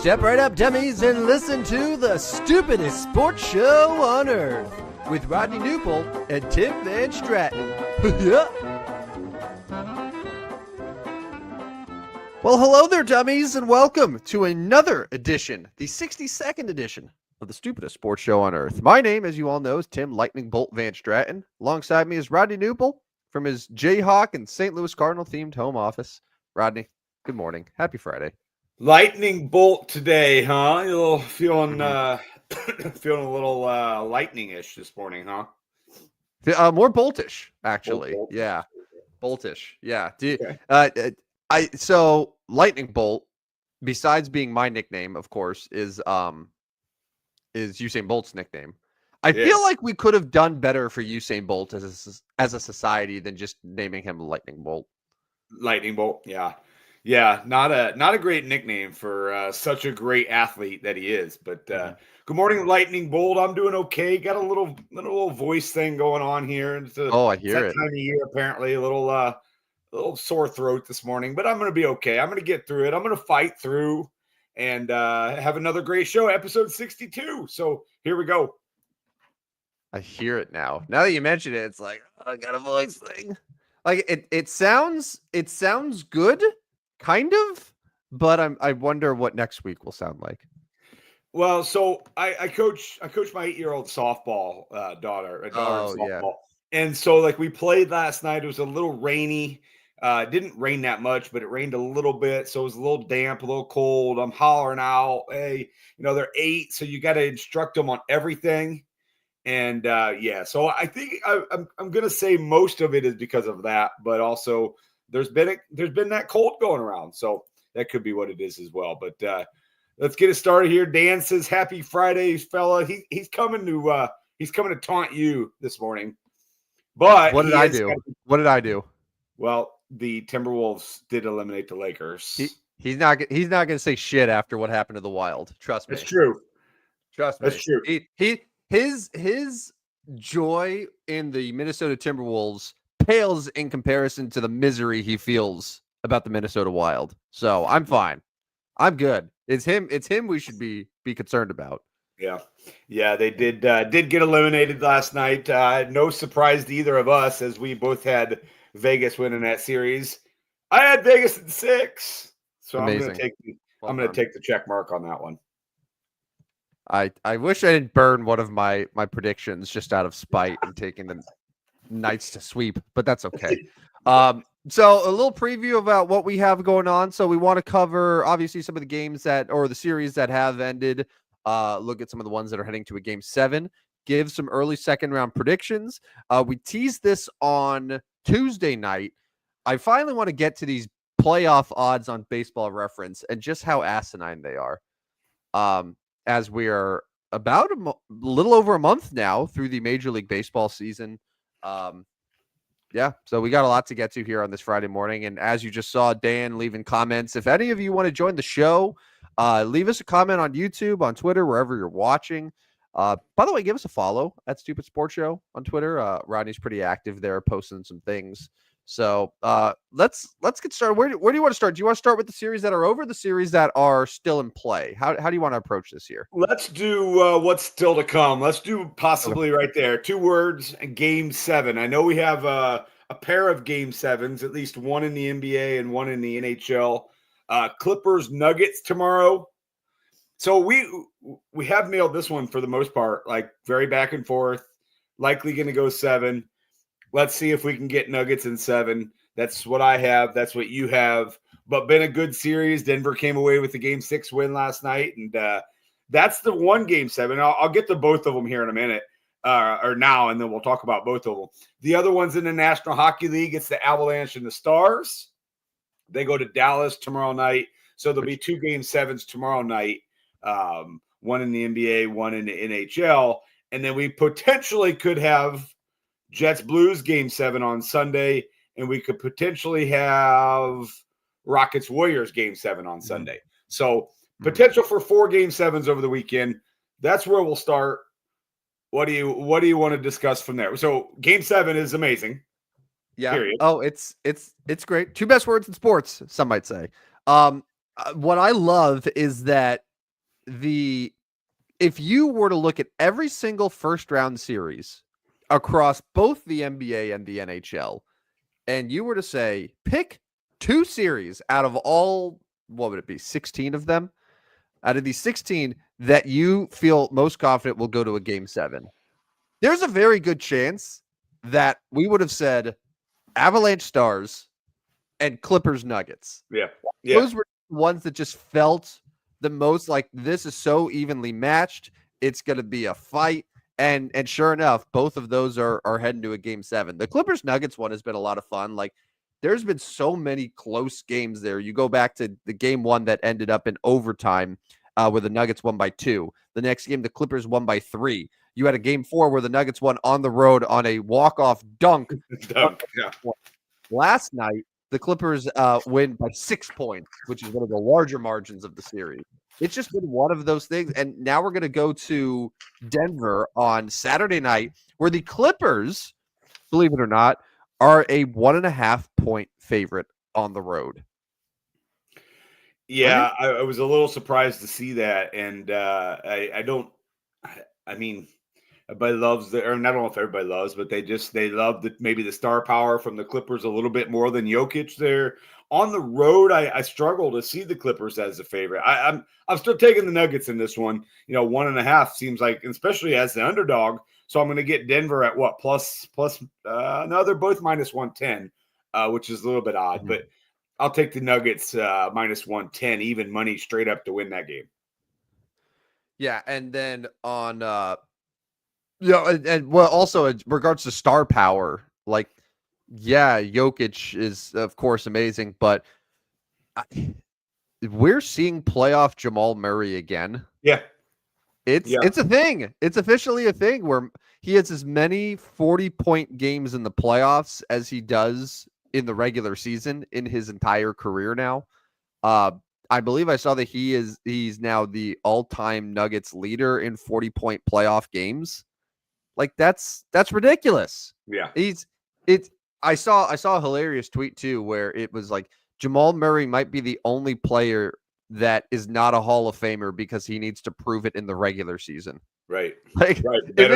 Step right up, dummies, and listen to the stupidest sports show on earth with Rodney Newpole and Tim Van Stratton. Yeah. Well, hello there, dummies, and welcome to another edition, the 62nd edition of the stupidest sports show on earth. My name, as you all know, is Tim Lightning Bolt Van Stratton. Alongside me is Rodney Newpole from his Jayhawk and St. Louis Cardinal themed home office. Rodney, good morning. Happy Friday. Lightning bolt today, huh? You're feeling feeling a little lightning-ish this morning, huh? More boltish, actually. Bolt. Yeah, boltish. Yeah. Okay. So Lightning Bolt, besides being my nickname, of course, is Usain Bolt's nickname. I feel like we could have done better for Usain Bolt as a society than just naming him Lightning Bolt. Lightning bolt, yeah. Yeah, not a great nickname for such a great athlete that he is. But good morning, Lightning Bolt. I'm doing okay. Got a little voice thing going on here. I hear it. Time of year, apparently, a little sore throat this morning, but I'm going to be okay. I'm going to get through it. I'm going to fight through and have another great show, episode 62. So here we go. I hear it now. Now that you mention it, it's like, oh, I got a voice thing. Like it sounds good. Kind of, but I wonder what next week will sound like. Well, so I coach my 8-year-old softball daughter in softball, yeah. And so like we played last night. It was a little rainy. It didn't rain that much, but it rained a little bit, so it was a little damp, a little cold. I'm hollering out, hey, they're 8, so you got to instruct them on everything. And so I think I'm gonna say most of it is because of that, but also there's been that cold going around, so that could be what it is as well. But let's get it started here. Dan says, "Happy Friday, fella." He's coming to taunt you this morning. But what did I do? What did I do? Well, the Timberwolves did eliminate the Lakers. He's not going to say shit after what happened to the Wild. Trust me. It's true. Trust me. That's true. His joy in the Minnesota Timberwolves pales in comparison to the misery he feels about the Minnesota Wild. So I'm fine. I'm good. It's him we should be concerned about. Yeah, they did get eliminated last night. No surprise to either of us, as we both had Vegas winning that series. I had Vegas in 6, so amazing. I'm gonna take the check mark on that one. I wish I didn't burn one of my predictions just out of spite and taking the Knights to sweep, but that's okay. So a little preview about what we have going on. So we want to cover obviously some of the games or the series that have ended. Look at some of the ones that are heading to a game 7. Give some early second round predictions. We teased this on Tuesday night. I finally want to get to these playoff odds on Baseball Reference and just how asinine they are. As we are about a little over a month now through the Major League Baseball season. So we got a lot to get to here on this Friday morning. And as you just saw Dan leaving comments, if any of you want to join the show, leave us a comment on YouTube, on Twitter, wherever you're watching. By the way, give us a follow at Stupid Sports Show on Twitter. Rodney's pretty active there, posting some things. So let's get started. Where do you want to start? Do you want to start with the series that are over, the series that are still in play? How do you want to approach this here? Let's do what's still to come. Let's do possibly right there. 2 words, game 7. I know we have a pair of game 7s, at least one in the NBA and one in the NHL. Clippers Nuggets tomorrow. So we have nailed this one for the most part, like very back and forth, likely going to go 7. Let's see if we can get Nuggets in 7. That's what I have. That's what you have. But been a good series. Denver came away with the game 6 win last night. And that's the one game 7. I'll get to both of them here in a minute or now, and then we'll talk about both of them. The other one's in the National Hockey League. It's the Avalanche and the Stars. They go to Dallas tomorrow night. So there'll be 2 game 7s tomorrow night. One in the NBA, one in the NHL. And then we potentially could have Jets Blues game 7 on Sunday, and we could potentially have Rockets Warriors game 7 on Sunday. So potential for 4 game 7s over the weekend. That's where we'll start. What do you want to discuss from there? So game 7 is amazing. Yeah. Period. Oh, it's great. 2 best words in sports, some might say. What I love is that if you were to look at every single first round series across both the NBA and the NHL, and you were to say, pick 2 series out of all, what would it be, 16 of them? Out of these 16 that you feel most confident will go to a game 7, there's a very good chance that we would have said Avalanche Stars and Clippers Nuggets. Yeah. Yeah. Those were ones that just felt the most like this is so evenly matched. It's going to be a fight. And sure enough, both of those are heading to a game 7. The Clippers Nuggets one has been a lot of fun. Like there's been so many close games there. You go back to the game 1 that ended up in overtime where the Nuggets won by 2. The next game, the Clippers won by 3. You had a game 4 where the Nuggets won on the road on a walk-off dunk. Yeah. Last night, the Clippers win by 6 points, which is one of the larger margins of the series. It's just been one of those things. And now we're going to go to Denver on Saturday night, where the Clippers, believe it or not, are a 1.5 point favorite on the road. Yeah, I was a little surprised to see that. And I mean, everybody loves or I don't know if everybody loves, but they love maybe the star power from the Clippers a little bit more than Jokic there. On the road, I struggle to see the Clippers as a favorite. I'm still taking the Nuggets in this one. 1.5 seems like, especially as the underdog. So I'm going to get Denver at what plus. No, they're both minus 110, which is a little bit odd, but I'll take the Nuggets minus 110, even money straight up to win that game. Yeah, and then on and well, also in regards to star power, like, yeah, Jokic is of course amazing, but we're seeing playoff Jamal Murray again. Yeah, it's a thing. It's officially a thing where he has as many 40-point games in the playoffs as he does in the regular season in his entire career now. I believe I saw that he's now the all-time Nuggets leader in 40-point playoff games. Like that's ridiculous. Yeah. I saw a hilarious tweet too where it was like Jamal Murray might be the only player that is not a Hall of Famer because he needs to prove it in the regular season. Right. Like right. If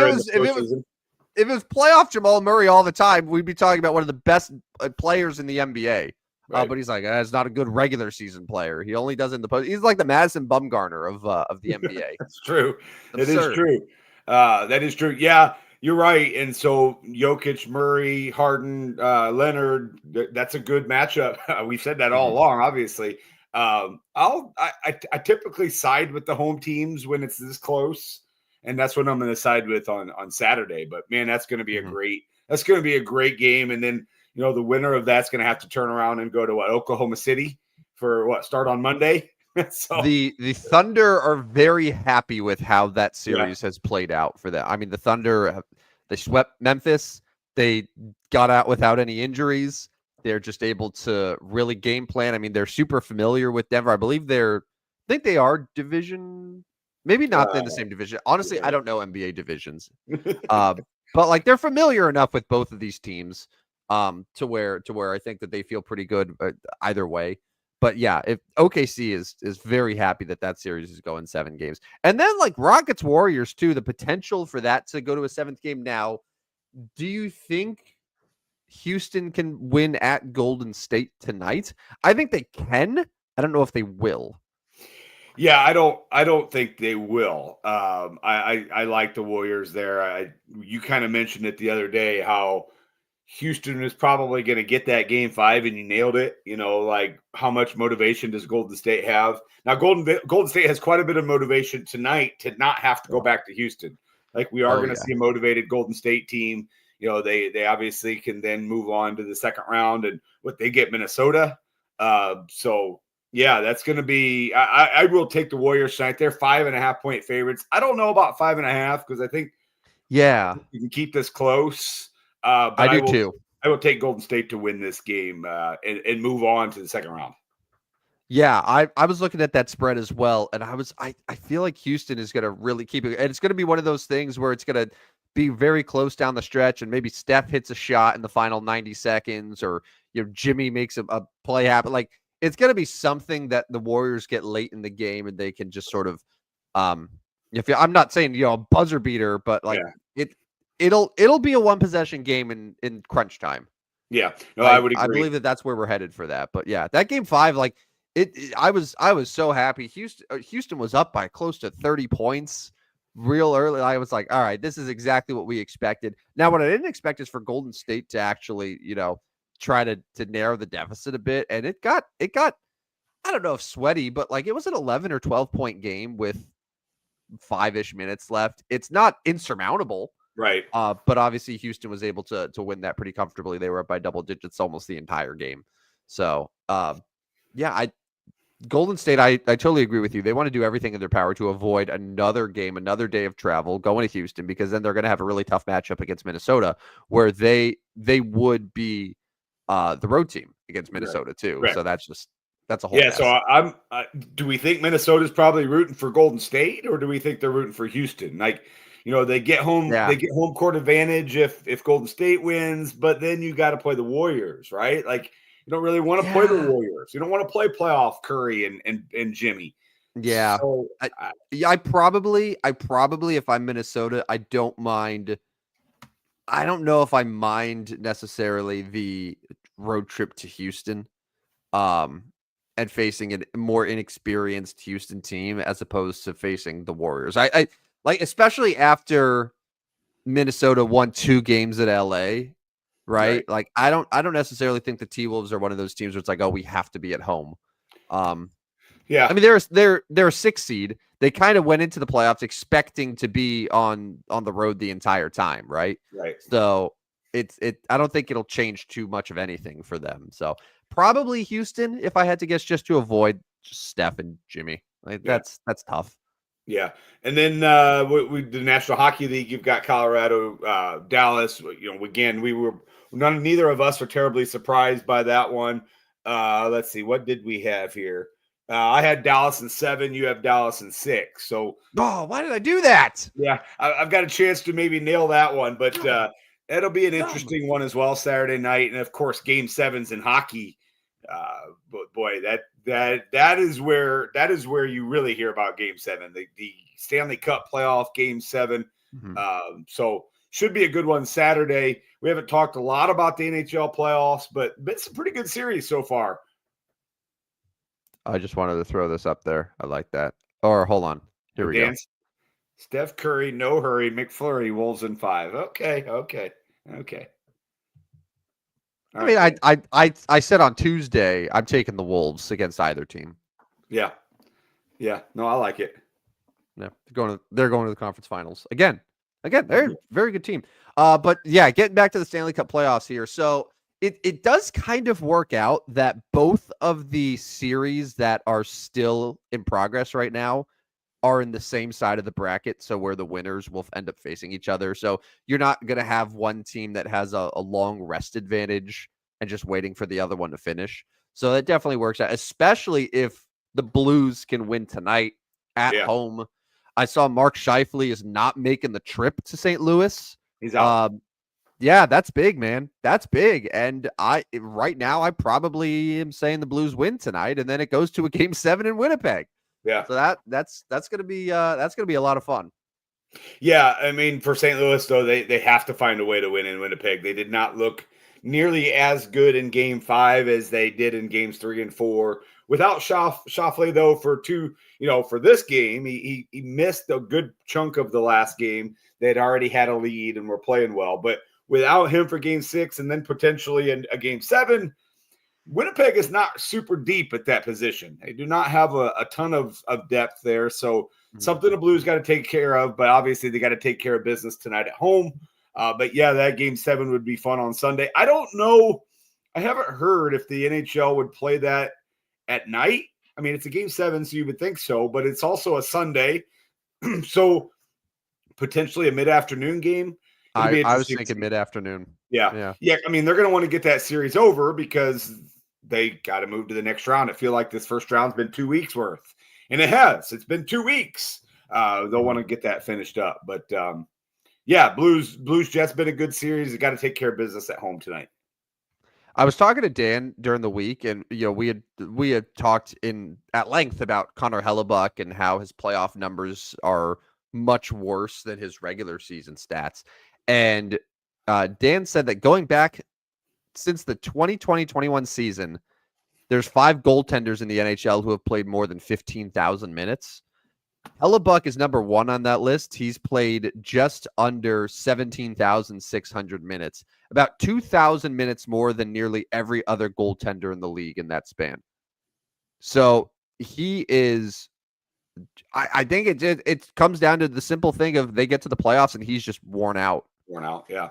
it was playoff Jamal Murray all the time, we'd be talking about one of the best players in the NBA. Right. But he's like, it's not a good regular season player. He only does it in the post. He's like the Madison Bumgarner of the NBA. That's true. It is true. That is true. Yeah, you're right. And so Jokic, Murray, Harden, Leonard, that's a good matchup. We've said that all along, obviously. I typically side with the home teams when it's this close, and that's what I'm going to side with on Saturday. But man, that's going to be a great game. And then the winner of that's going to have to turn around and go to Oklahoma City for start on Monday. So the Thunder are very happy with how that series has played out for them. I mean, the Thunder, they swept Memphis. They got out without any injuries. They're just able to really game plan. I mean, they're super familiar with Denver. I think they are division, maybe not in the same division. Honestly, I don't know NBA divisions. But like they're familiar enough with both of these teams to where I think that they feel pretty good either way. But yeah, if OKC is very happy that series is going 7 games. And then like Rockets Warriors too, the potential for that to go to a 7th game now. Do you think Houston can win at Golden State tonight? I think they can. I don't know if they will. Yeah, I don't think they will. I like the Warriors there. You kind of mentioned it the other day how Houston is probably going to get that game 5, and you nailed it. Like how much motivation does Golden State have? Now, Golden State has quite a bit of motivation tonight to not have to go back to Houston. Like we are going to see a motivated Golden State team. They obviously can then move on to the second round and what they get Minnesota. So yeah, that's going to be. I will take the Warriors tonight. They're 5.5 point favorites. I don't know about 5.5 because I think you can keep this close. But I do too. I will take Golden State to win this game and move on to the second round. Yeah, I was looking at that spread as well, and I feel like Houston is going to really keep it, and it's going to be one of those things where it's going to be very close down the stretch, and maybe Steph hits a shot in the final 90 seconds, or Jimmy makes a play happen. Like it's going to be something that the Warriors get late in the game, and they can just sort of If I'm not saying a buzzer beater, but like it'll be a one possession game in crunch time. Yeah, no, I would agree. I believe that's where we're headed for that. But yeah, that game 5, like I was so happy. Houston was up by close to 30 points real early. I was like, all right, this is exactly what we expected. Now, what I didn't expect is for Golden State to actually, try to narrow the deficit a bit. And it got, I don't know if sweaty, but like it was an 11 or 12 point game with 5-ish minutes left. It's not insurmountable. Right. But obviously Houston was able to win that pretty comfortably. They were up by double digits almost the entire game. So, Golden State, I totally agree with you. They want to do everything in their power to avoid another game, another day of travel going to Houston, because then they're going to have a really tough matchup against Minnesota, where they would be the road team against Minnesota too. Right. So that's a whole mess. So do we think Minnesota's probably rooting for Golden State, or do we think they're rooting for Houston? Like, they get home court advantage if Golden State wins, but then you got to play the Warriors, right? Like, you don't really want to play the Warriors. You don't want to play playoff Curry and Jimmy. Yeah. So, I probably, if I'm Minnesota, I don't mind. I don't know if I mind necessarily the road trip to Houston, and facing a more inexperienced Houston team as opposed to facing the Warriors. I like, especially after Minnesota won 2 games at LA. Right? Like I don't necessarily think the T-Wolves are one of those teams where it's like, oh, we have to be at home. I mean, they're a 6 seed. They kind of went into the playoffs expecting to be on the road the entire time, right? Right. So I don't think it'll change too much of anything for them. So probably Houston, if I had to guess, just to avoid Steph and Jimmy. Like that's tough. Yeah, and then the National Hockey League, you've got Colorado, Dallas. Again, neither of us are terribly surprised by that one. Let's see, what did we have here? I had Dallas in 7. You have Dallas in 6. So, why did I do that? Yeah, I've got a chance to maybe nail that one, but it'll be an interesting one as well Saturday night, and of course, Game 7's in hockey. But boy, that is where you really hear about Game 7, the Stanley Cup playoff Game 7. Mm-hmm. So should be a good one Saturday. We haven't talked a lot about the NHL playoffs, but it's a pretty good series so far. I just wanted to throw this up there. I like that. Or hold on, here we go. Steph Curry, no hurry. McFlurry, Wolves in 5. Okay. I mean, I said on Tuesday I'm taking the Wolves against either team. Yeah. No, I like it. Yeah, they're going to the conference finals again. They're a very good team. But yeah, getting back to the Stanley Cup playoffs here. So it does kind of work out that both of the series that are still in progress right now are in the same side of the bracket, so where the winners will end up facing each other. So you're not going to have one team that has a long rest advantage and just waiting for the other one to finish. So that definitely works out, especially if the Blues can win tonight at home. I saw Mark Scheifele is not making the trip to St. Louis. He's out. Yeah, that's big, man. That's big. And right now I probably am saying the Blues win tonight, and then it goes to a Game 7 in Winnipeg. Yeah. So that's gonna be a lot of fun. Yeah, I mean, for St. Louis though, they have to find a way to win in Winnipeg. They did not look nearly as good in Game 5 as they did in Games 3 and 4. Without Schauffele though, for this game, he missed a good chunk of the last game. They'd already had a lead and were playing well, but without him for Game 6 and then potentially in a Game 7. Winnipeg is not super deep at that position. They do not have a ton of depth there. So something the Blues got to take care of, but obviously they got to take care of business tonight at home. But yeah, that Game 7 would be fun on Sunday. I don't know. I haven't heard if the NHL would play that at night. I mean, it's a Game 7, so you would think so, but it's also a Sunday. So potentially a mid-afternoon game. I was thinking mid-afternoon. Yeah. I mean, they're going to want to get that series over because they got to move to the next round. I feel like this first round's been 2 weeks worth, and it has. It's been 2 weeks. They'll want to get that finished up. But Blues Jets been a good series. They got to take care of business at home tonight. I was talking to Dan during the week, and we had talked at length about Connor Hellebuck and how his playoff numbers are much worse than his regular season stats. And Dan said that going back since the 2020-21 season, there's 5 goaltenders in the NHL who have played more than 15,000 minutes. Hellebuck is number 1 on that list. He's played just under 17,600 minutes, about 2,000 minutes more than nearly every other goaltender in the league in that span. So he is, I think it comes down to the simple thing of they get to the playoffs and he's just worn out. Worn out, yeah.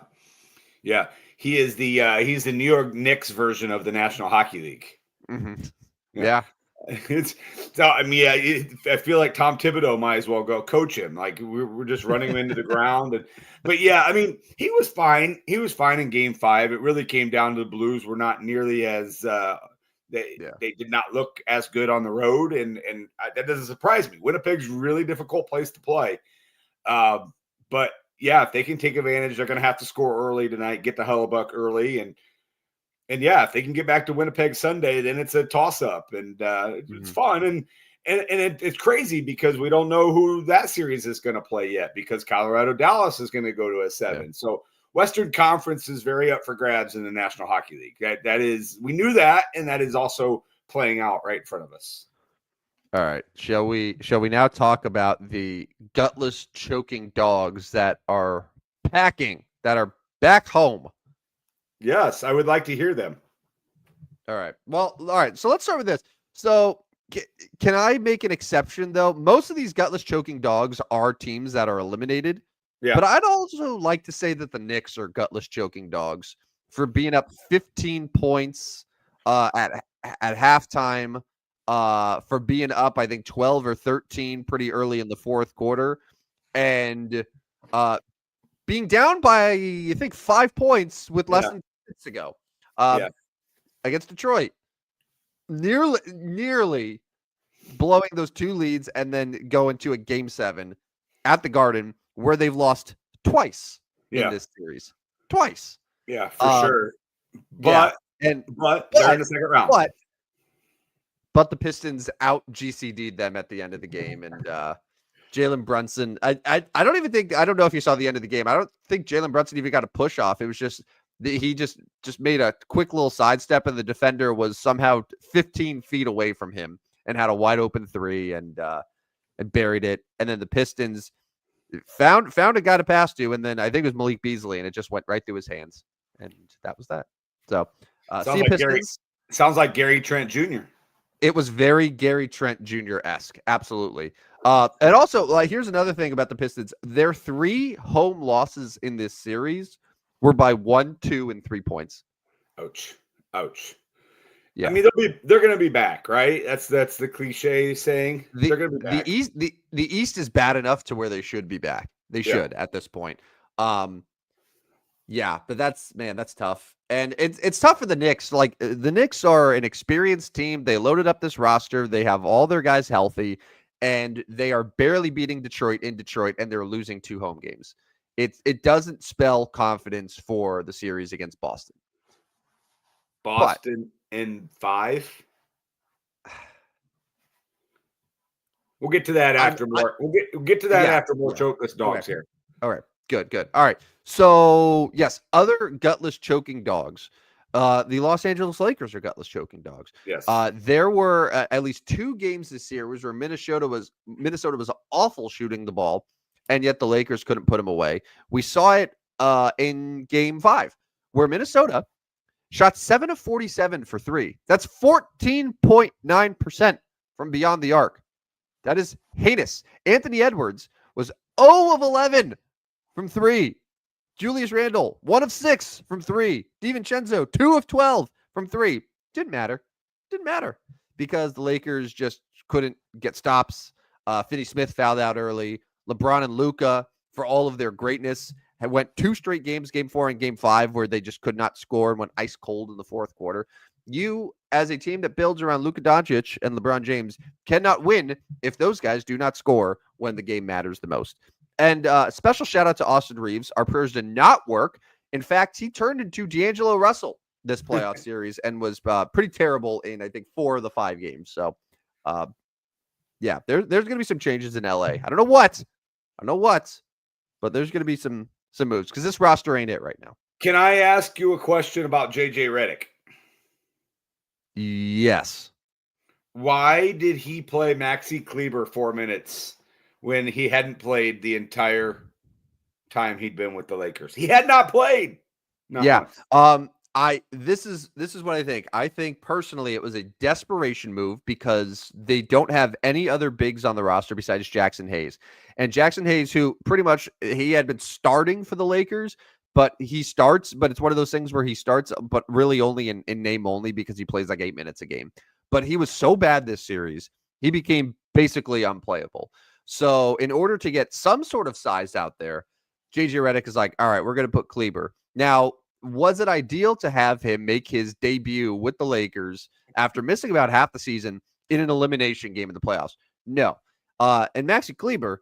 Yeah, he is he's the New York Knicks version of the National Hockey League. Mm-hmm. Yeah. I feel like Tom Thibodeau might as well go coach him. Like we're just running him into the ground. But yeah, I mean, he was fine. He was fine in Game 5. It really came down to the Blues were not nearly as they did not look as good on the road, and that doesn't surprise me. Winnipeg's a really difficult place to play, but yeah, if they can take advantage, they're going to have to score early tonight, get the Hellebuck early, and yeah, if they can get back to Winnipeg Sunday, then it's a toss-up, and it's fun. And it's crazy because we don't know who that series is going to play yet because Colorado-Dallas is going to go to a 7. Yeah. So Western Conference is very up for grabs in the National Hockey League. That is, we knew that, and that is also playing out right in front of us. All right. Shall we now talk about the gutless, choking dogs that are back home? Yes, I would like to hear them. All right. Well, all right. So let's start with this. So can I make an exception, though? Most of these gutless, choking dogs are teams that are eliminated. Yeah. But I'd also like to say that the Knicks are gutless, choking dogs for being up 15 points at halftime, for being up, I think, 12 or 13 pretty early in the fourth quarter, and being down by, I think, 5 points with less than 2 minutes ago against Detroit. Nearly blowing those 2 leads and then going to a Game 7 at the Garden where they've lost twice in this series. Twice. Yeah, for sure. But they're in the second round. But the Pistons out GCD'd them at the end of the game, and Jalen Brunson. I don't know if you saw the end of the game. I don't think Jalen Brunson even got a push off. It was just he just made a quick little sidestep, and the defender was somehow 15 feet away from him and had a wide open 3 and buried it. And then the Pistons found a guy to pass to, and then I think it was Malik Beasley, and it just went right through his hands, and that was that. So sounds like Gary Trent Jr. It was very Gary Trent Jr.-esque. Absolutely. And also, like, here's another thing about the Pistons. Their 3 home losses in this series were by 1, 2, and 3 points. Ouch. Yeah. I mean, they're going to be back, right? That's the cliche saying. They're going to be back. The East is bad enough to where they should be back. They should at this point. Yeah, but that's tough. And it's tough for the Knicks. Like, the Knicks are an experienced team. They loaded up this roster. They have all their guys healthy, and they are barely beating Detroit in Detroit, and they're losing 2 home games. It doesn't spell confidence for the series against Boston. Boston in 5. We'll get to that after more. We'll get to that after more chokeless dogs here. All right. Good. All right. So, yes, other gutless choking dogs. The Los Angeles Lakers are gutless choking dogs. Yes. There were at least 2 games this series where Minnesota was awful shooting the ball, and yet the Lakers couldn't put them away. We saw it in Game 5, where Minnesota shot 7 of 47 for 3. That's 14.9% from beyond the arc. That is heinous. Anthony Edwards was 0 of 11 from 3. Julius Randle, 1 of 6 from 3. DiVincenzo, 2 of 12 from 3. Didn't matter because the Lakers just couldn't get stops. Finney Smith fouled out early. LeBron and Luka, for all of their greatness, went 2 straight games, Game 4 and Game 5, where they just could not score and went ice cold in the fourth quarter. You, as a team that builds around Luka Doncic and LeBron James, cannot win if those guys do not score when the game matters the most. And special shout out to Austin Reeves. Our prayers did not work. In fact, he turned into D'Angelo Russell this playoff series and was pretty terrible in, I think, 4 of the 5 games. So, yeah, there's going to be some changes in LA. I don't know what, but there's going to be some moves because this roster ain't it right now. Can I ask you a question about JJ Redick? Yes. Why did he play Maxi Kleber 4 minutes when he hadn't played the entire time he'd been with the Lakers? He had not played. Yeah. This is what I think. I think personally it was a desperation move because they don't have any other bigs on the roster besides Jackson Hayes. And Jackson Hayes, who pretty much he had been starting for the Lakers, but it's one of those things where he starts, but really only in name only because he plays like 8 minutes a game. But he was so bad this series, he became basically unplayable. So in order to get some sort of size out there, JJ Redick is like, all right, we're going to put Kleber. Now, was it ideal to have him make his debut with the Lakers after missing about half the season in an elimination game in the playoffs? No. And Maxi Kleber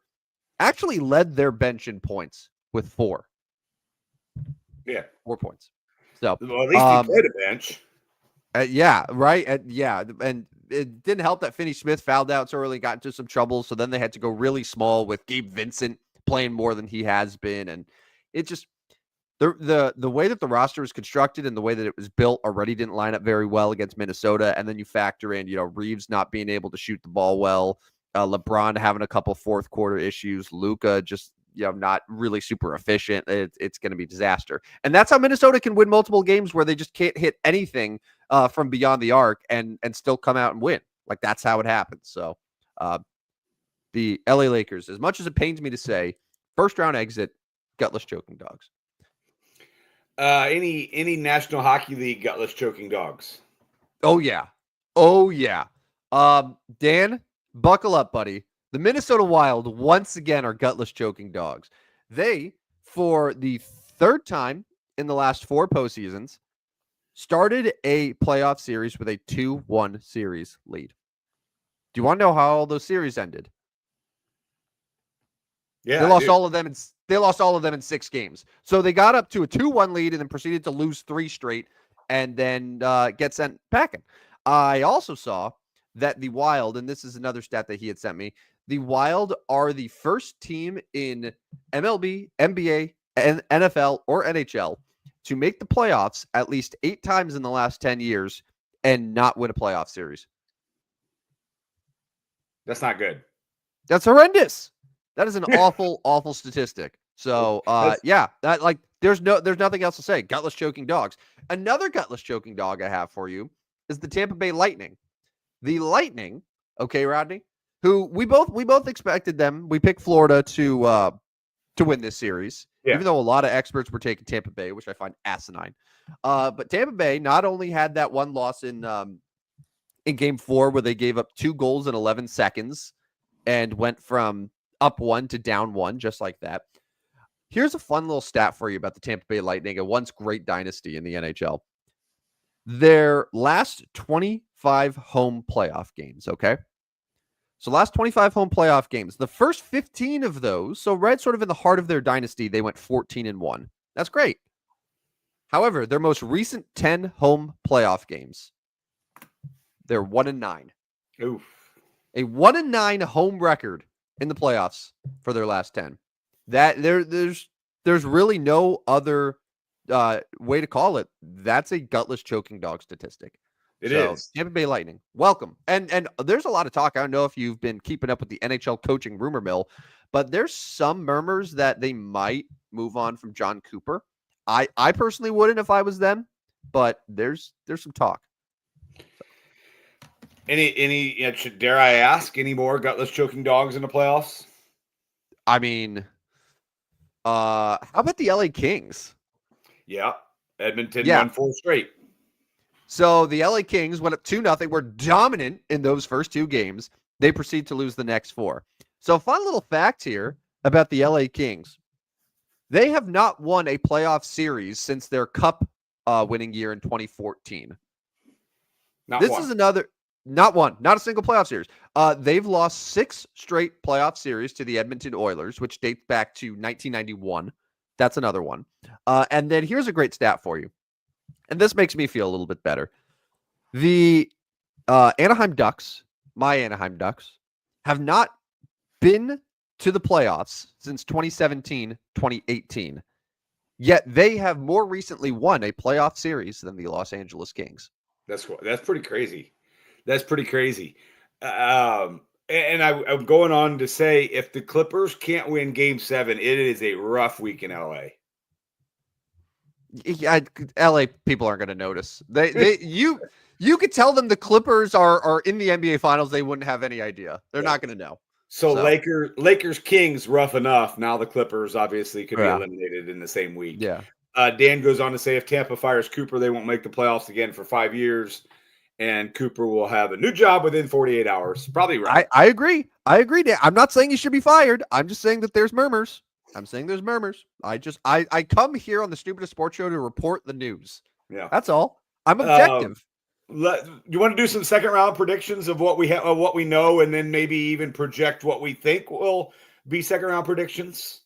actually led their bench in points with 4. Yeah. 4 points. So, well, at least he played a bench. Yeah, right. Yeah. And it didn't help that Finney Smith fouled out so early, got into some trouble. So then they had to go really small with Gabe Vincent playing more than he has been. And it just, the way that the roster is constructed and the way that it was built already didn't line up very well against Minnesota. And then you factor in, Reeves not being able to shoot the ball well, LeBron having a couple fourth quarter issues, Luka just, not really super efficient. It's going to be disaster. And that's how Minnesota can win multiple games where they just can't hit anything from beyond the arc and still come out and win. Like that's how it happens. So the LA Lakers, as much as it pains me to say, first round exit, gutless choking dogs. Any National Hockey League gutless choking dogs? Oh yeah. Dan, buckle up, buddy. The Minnesota Wild once again are gutless choking dogs. They, for the 3rd time in the last 4 postseasons, started a playoff series with a 2-1 series lead. Do you want to know how all those series ended? Yeah, they lost all of them in 6 games. So they got up to a 2-1 lead and then proceeded to lose 3 straight and then get sent packing. I also saw that the Wild, and this is another stat that he had sent me, the Wild are the first team in MLB, NBA, and NFL, or NHL to make the playoffs at least 8 times in the last 10 years and not win a playoff series. That's not good. That's horrendous. That is an awful, awful statistic. So, there's nothing else to say. Gutless choking dogs. Another gutless choking dog I have for you is the Tampa Bay Lightning. The Lightning, okay, Rodney, who we both expected them. We picked Florida to win this series, even though a lot of experts were taking Tampa Bay, which I find asinine. But Tampa Bay not only had that one loss in Game 4 where they gave up 2 goals in 11 seconds and went from up 1 to down 1, just like that. Here's a fun little stat for you about the Tampa Bay Lightning, a once great dynasty in the NHL. Their last 25 home playoff games, okay? So last 25 home playoff games, the first 15 of those, so right sort of in the heart of their dynasty, they went 14-1. That's great. However, their most recent 10 home playoff games, they're 1-9. Oof. A 1-9 home record in the playoffs for their last 10. That there's really no other way to call it. That's a gutless choking dog statistic. It is. Tampa Bay Lightning, welcome. And there's a lot of talk. I don't know if you've been keeping up with the NHL coaching rumor mill, but there's some murmurs that they might move on from John Cooper. I personally wouldn't if I was them, but there's some talk. Any dare I ask, any more gutless choking dogs in the playoffs? I mean, how about the LA Kings? Yeah. Edmonton won 4 straight. So the LA Kings went up 2-0. Were dominant in those first 2 games. They proceed to lose the next 4. So fun little fact here about the LA Kings. They have not won a playoff series since their cup winning year in 2014. Not a single playoff series. They've lost 6 straight playoff series to the Edmonton Oilers, which dates back to 1991. That's another one. And then here's a great stat for you. and this makes me feel a little bit better. The Anaheim Ducks, my Anaheim Ducks, have not been to the playoffs since 2017, 2018. Yet they have more recently won a playoff series than the Los Angeles Kings. That's pretty crazy. That's pretty crazy. And I'm going on to say, if the Clippers can't win Game 7, it is a rough week in LA. Yeah, LA people aren't going to notice. You could tell them the Clippers are in the NBA Finals, they wouldn't have any idea. They're not going to know. So Lakers Kings rough enough. Now the Clippers obviously could be eliminated in the same week. Yeah. Dan goes on to say, if Tampa fires Cooper, they won't make the playoffs again for 5 years, and Cooper will have a new job within 48 hours. Probably right. I agree. I agree, Dan. I'm not saying he should be fired. I'm just saying that there's murmurs. I'm saying there's murmurs. I come here on the Stupidest Sports Show to report the news. Yeah. That's all. I'm objective. You want to do some second round predictions of what we have, what we know, and then maybe even project what we think will be second round predictions?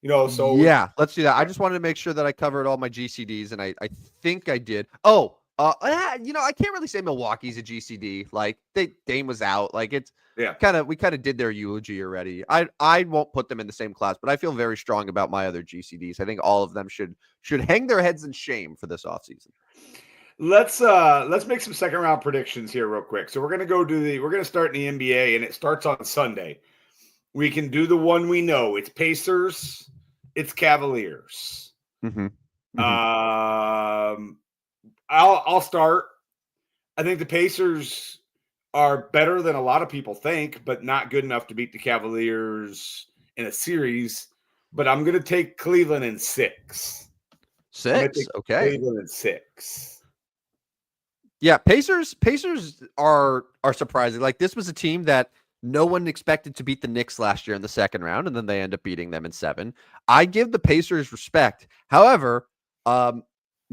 So yeah, let's do that. I just wanted to make sure that I covered all my GCDs, and I think I did. Oh, I can't really say Milwaukee's a GCD. Like Dame was out. Like it's we kind of did their eulogy already. I won't put them in the same class, but I feel very strong about my other GCDs. I think all of them should hang their heads in shame for this offseason. Let's make some second round predictions here real quick. So we're gonna start in the NBA, and it starts on Sunday. We can do the one we know. It's Pacers, it's Cavaliers. Mm-hmm. Mm-hmm. I'll start. I think the Pacers are better than a lot of people think, but not good enough to beat the Cavaliers in a series. But I'm gonna take Cleveland in 6. 6, okay. Cleveland in 6. Yeah, Pacers are surprising. Like this was a team that no one expected to beat the Knicks last year in the second round, and then they end up beating them in 7. I give the Pacers respect. However,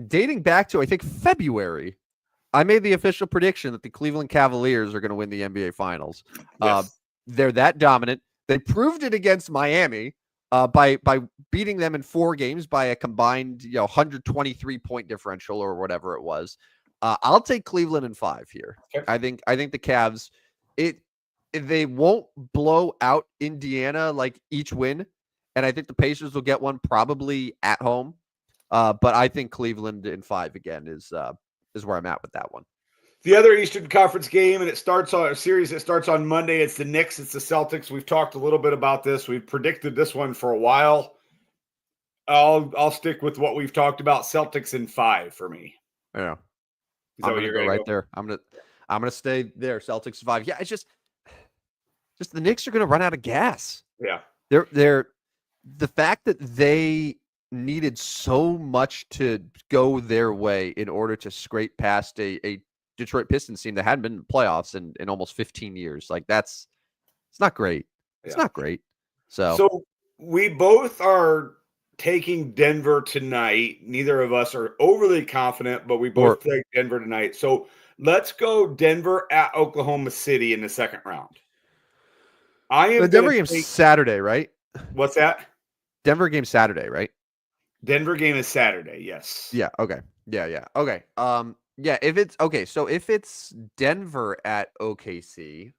dating back to I think February, I made the official prediction that the Cleveland Cavaliers are going to win the NBA Finals. Yes. They're that dominant. They proved it against Miami by beating them in 4 games by a combined 123 point differential or whatever it was. I'll take Cleveland in 5 here. Okay. I think the Cavs, they won't blow out Indiana like each win, and I think the Pacers will get one probably at home. But I think Cleveland in 5 again is where I'm at with that one. The other Eastern Conference game, and it starts on a series that starts on Monday. It's the Knicks. It's the Celtics. We've talked a little bit about this. We've predicted this one for a while. I'll stick with what we've talked about. Celtics in 5 for me. Yeah. I'm gonna go right there. I'm gonna stay there. Celtics 5. Yeah, it's just the Knicks are gonna run out of gas. Yeah, they're the fact that they needed so much to go their way in order to scrape past a Detroit Pistons team that hadn't been in the playoffs in almost 15 years. Like it's not great. It's not great. So we both are taking Denver tonight. Neither of us are overly confident, but we both take Denver tonight. So let's go Denver at Oklahoma City in the second round. The Denver game's Saturday, right? What's that? Denver game Saturday, right? Denver game is Saturday, yes. Yeah, okay. Yeah. Okay. Yeah, so if it's Denver at OKC,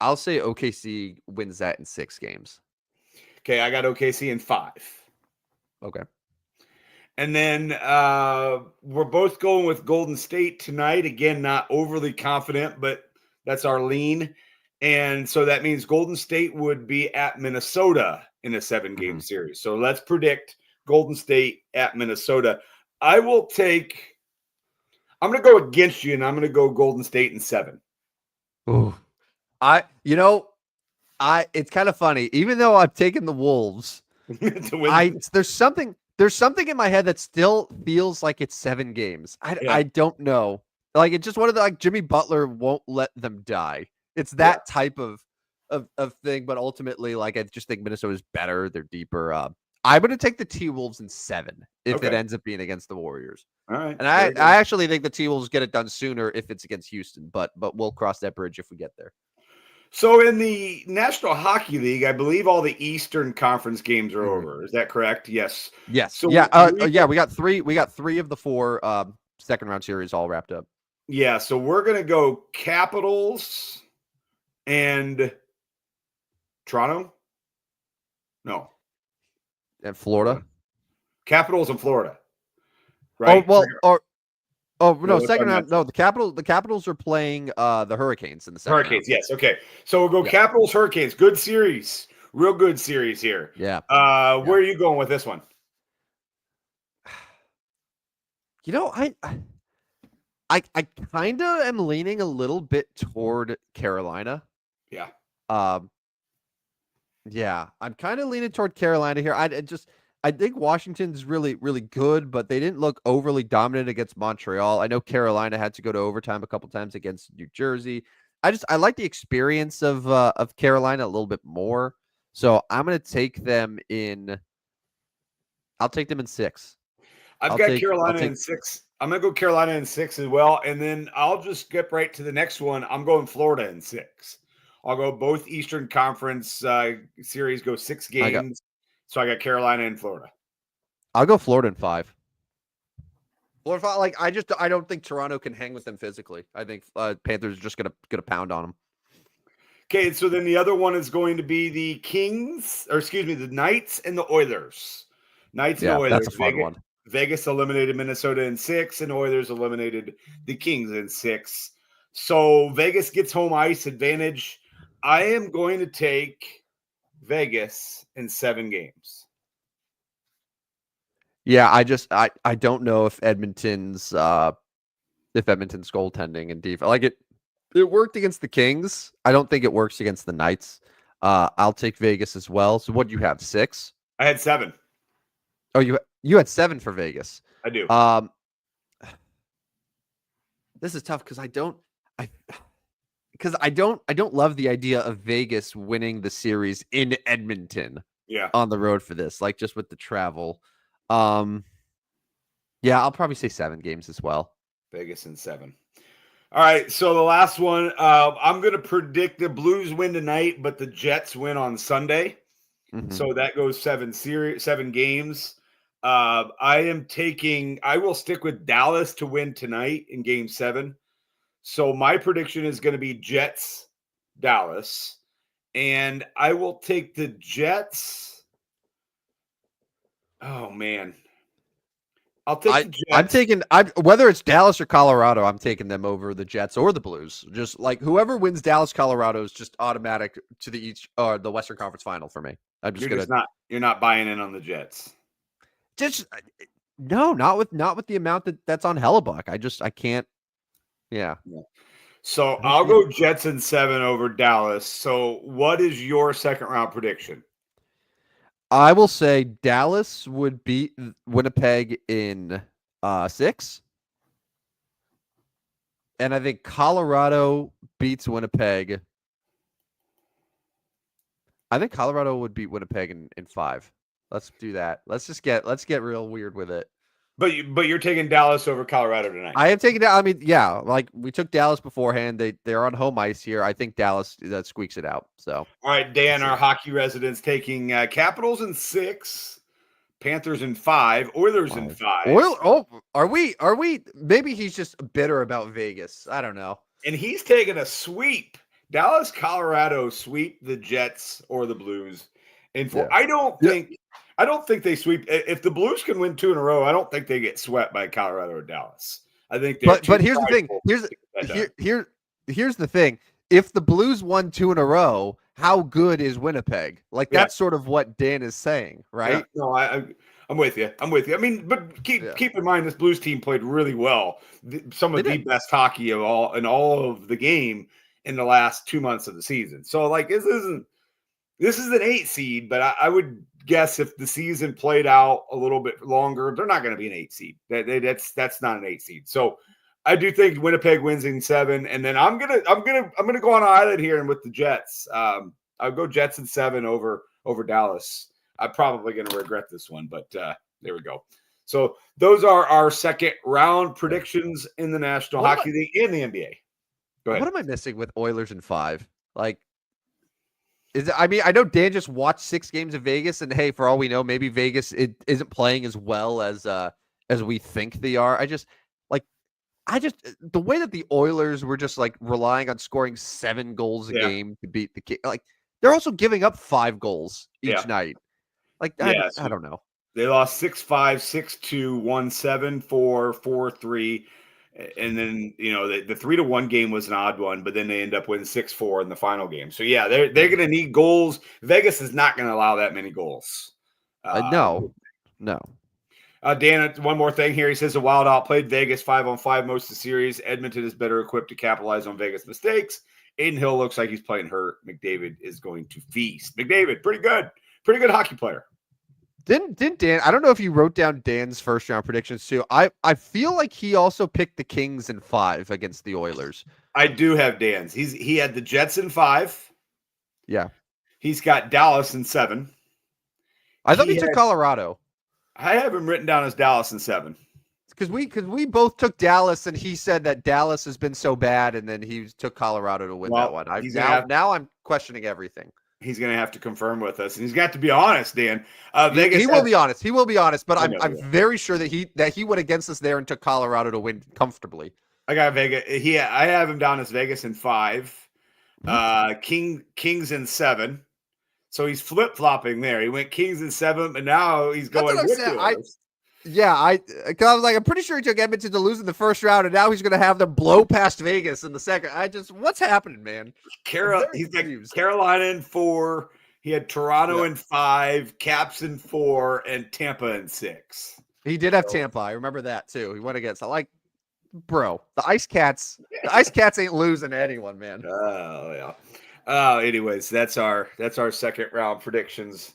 I'll say OKC wins that in 6 games. Okay, I got OKC in 5. Okay. And then we're both going with Golden State tonight. Again, not overly confident, but that's our lean. And so that means Golden State would be at Minnesota in a 7-game series. So let's predict Golden State at Minnesota. I'm going to go against you, and I'm going to go Golden State in 7. Ooh. It's kind of funny. Even though I've taken the Wolves, there's something in my head that still feels like it's 7 games. I don't know. Like it's just one of the Jimmy Butler won't let them die. It's that type of thing. But ultimately, I just think Minnesota's better. They're deeper. I'm going to take the T-Wolves in 7 if it ends up being against the Warriors. All right. And I actually think the T-Wolves get it done sooner if it's against Houston. But we'll cross that bridge if we get there. So in the National Hockey League, I believe all the Eastern Conference games are Mhm. over. Is that correct? Yes. Yes. So Yeah. Yeah. We got three. We got three of the four second round series all wrapped up. yeah, so we're gonna go Capitals and Toronto. No, And Florida. Capitals and Florida. Oh Right? well. Oh No, no. what's our Second round. next No. one? The Capitals are playing the Hurricanes in the second round. Hurricanes. Yes. Okay. So we'll go Yeah. Capitals, Hurricanes. Good series. Real good series here. Yeah. Where are you going with this one? You know, I kind of am leaning a little bit toward Carolina. Yeah. Um, yeah, I'm kind of leaning toward Carolina here. I think Washington's really good, but they didn't look overly dominant against Montreal. I know Carolina had to go to overtime a couple times against New Jersey. I like the experience of Carolina a little bit more. So I'm gonna take them in. I'll take them in 6. I've I'll got take I'll Carolina in take 6. I'm gonna go Carolina in 6 as well, and then I'll just skip right to the next one. I'm going Florida in 6. I'll go both Eastern Conference series go 6 I got games. So I got Carolina and Florida. I'll go Florida in 5. Florida 5, like I don't think Toronto can hang with them physically. I think Panthers are just gonna pound on them. Okay, so then the other one is going to be the Kings, or excuse me, the Knights and the Oilers. Knights and the Yeah, that's a Oilers. fun one. Vegas eliminated Minnesota in 6, and Oilers eliminated the Kings in 6. So Vegas gets home ice advantage. I am going to take Vegas in 7 games. Yeah, I don't know if Edmonton's goaltending and defense like it worked against the Kings. I don't think it works against the Knights. I'll take Vegas as well. So what do you have? 6? I had 7. Oh, you had 7 for Vegas. I do. This is tough because I don't love the idea of Vegas winning the series in Edmonton. Yeah. On the road for this, like just with the travel. Yeah, I'll probably say 7 games as well. Vegas in 7. All right, so the last one, I'm going to predict the Blues win tonight, but the Jets win on Sunday. Mm-hmm. So that goes 7 games. I will stick with Dallas to win tonight in game 7. So my prediction is going to be Jets, Dallas, and I will take the Jets. Oh man. I'll take the Jets. Whether it's Dallas or Colorado, I'm taking them over the Jets or the Blues. Just like whoever wins Dallas, Colorado is just automatic to the Western Conference Final for me. You're not buying in on the Jets. No, not with the amount that's on Hellebuck. I can't. Yeah. So I'll go Jets in 7 over Dallas. So what is your second round prediction? I will say Dallas would beat Winnipeg in 6. And I think Colorado beats Winnipeg. I think Colorado would beat Winnipeg in 5. Let's do that. Let's get real weird with it. But you're taking Dallas over Colorado tonight. I am taking Dallas. I mean, yeah, like we took Dallas beforehand. They're on home ice here. I think Dallas squeaks it out. So all right, Dan, our hockey residents, taking Capitals in 6, Panthers in 5, Oilers in 5. Are we? Maybe he's just bitter about Vegas. I don't know. And he's taking a sweep. Dallas, Colorado sweep the Jets or the Blues. And I don't think they sweep. If the Blues can win 2 in a row, I don't think they get swept by Colorado or Dallas. I think but here's the thing. Here's the thing. If the Blues won 2 in a row, how good is Winnipeg? Like that's sort of what Dan is saying, right? Yeah. No, I'm with you. I mean, but keep in mind this Blues team played really well. Some of the best hockey in all of the game in the last 2 months of the season. So like this is an 8 seed, but I would guess if the season played out a little bit longer, they're not going to be an 8 seed. That's not an 8 seed. So I do think Winnipeg wins in 7, and then I'm gonna go on an island here and with the Jets. I'll go Jets in 7 over Dallas. I'm probably going to regret this one, but there we go. So those are our second round predictions in the National Hockey League and the NBA. Go ahead. What am I missing with Oilers in 5? Like I mean, I know Dan just watched 6 games of Vegas, and hey, for all we know, maybe Vegas isn't playing as well as we think they are. Like the way that the Oilers were just like relying on scoring 7 goals a Yeah. game to beat the King. Like they're also giving up 5 goals each Yeah. night. Like Yeah. I So don't know. they lost 6-5, 6-2, 1-7, 4, 4-3. And then, the 3-1 game was an odd one, but then they end up winning 6-4 in the final game. So, yeah, they're going to need goals. Vegas is not going to allow that many goals. No. Dan, one more thing here. He says the Wild outplayed Vegas 5-on-5 most of the series. Edmonton is better equipped to capitalize on Vegas mistakes. Aiden Hill looks like he's playing hurt. McDavid is going to feast. McDavid, pretty good hockey player. Didn't Dan? I don't know if you wrote down Dan's first round predictions too. I feel like he also picked the Kings in 5 against the Oilers. I do have Dan's. He had the Jets in 5. Yeah, he's got Dallas in 7. I thought he took Colorado. I have him written down as Dallas in 7. Because we both took Dallas, and he said that Dallas has been so bad, and then he took Colorado to win that one. Now I'm questioning everything. He's going to have to confirm with us, and he's got to be honest, Dan. Vegas he will be honest. He will be honest, but I'm very sure that he went against us there and took Colorado to win comfortably. I got Vegas. I have him down as Vegas in 5. Kings in 7. So he's flip-flopping there. He went Kings in 7, and now he's going with the Oilers. I was like, I'm pretty sure he took Edmonton to lose in the first round, and now he's going to have them blow past Vegas in the second. What's happening, man? He's got Carolina in 4. He had Toronto in 5, Caps in 4, and Tampa in 6. He did have Tampa. I remember that too. He went against. Bro, the Ice Cats ain't losing to anyone, man. Oh yeah. Anyways, that's our second round predictions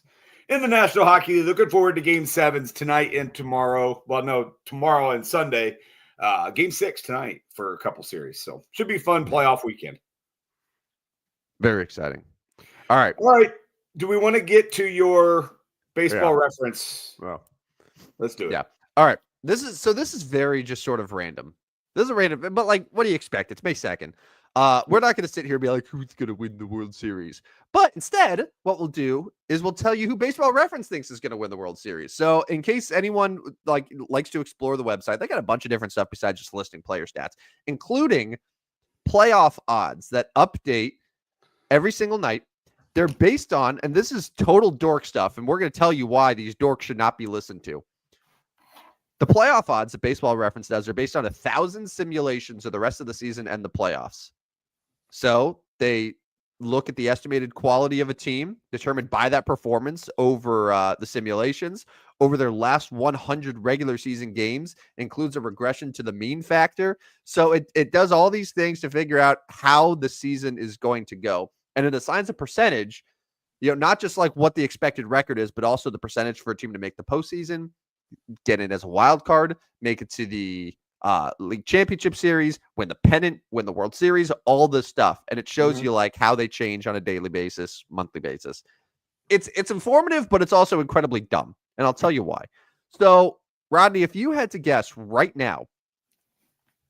in the National Hockey League. Looking forward to Game 7s tonight and tomorrow. Well, no, tomorrow and Sunday. Game 6 tonight for a couple series. So should be fun playoff weekend. Very exciting. All right. Do we want to get to your baseball reference? Well, let's do it. Yeah. All right. This is very just sort of random. This is a random, but what do you expect? It's May 2nd. We're not going to sit here and be like, who's going to win the World Series? But instead, what we'll do is we'll tell you who Baseball Reference thinks is going to win the World Series. So in case anyone likes to explore the website, they got a bunch of different stuff besides just listing player stats, including playoff odds that update every single night. They're based on, and this is total dork stuff, and we're going to tell you why these dorks should not be listened to. The playoff odds that Baseball Reference does are based on 1,000 simulations of the rest of the season and the playoffs. So they look at the estimated quality of a team determined by that performance over the simulations, over their last 100 regular season games, includes a regression to the mean factor. So it does all these things to figure out how the season is going to go. And it assigns a percentage, not just like what the expected record is, but also the percentage for a team to make the postseason, get in as a wild card, make it to the league championship series, win the pennant, win the World Series, all this stuff. And it shows you how they change on a daily basis, monthly basis. It's informative, but it's also incredibly dumb. And I'll tell you why. So, Rodney, if you had to guess right now,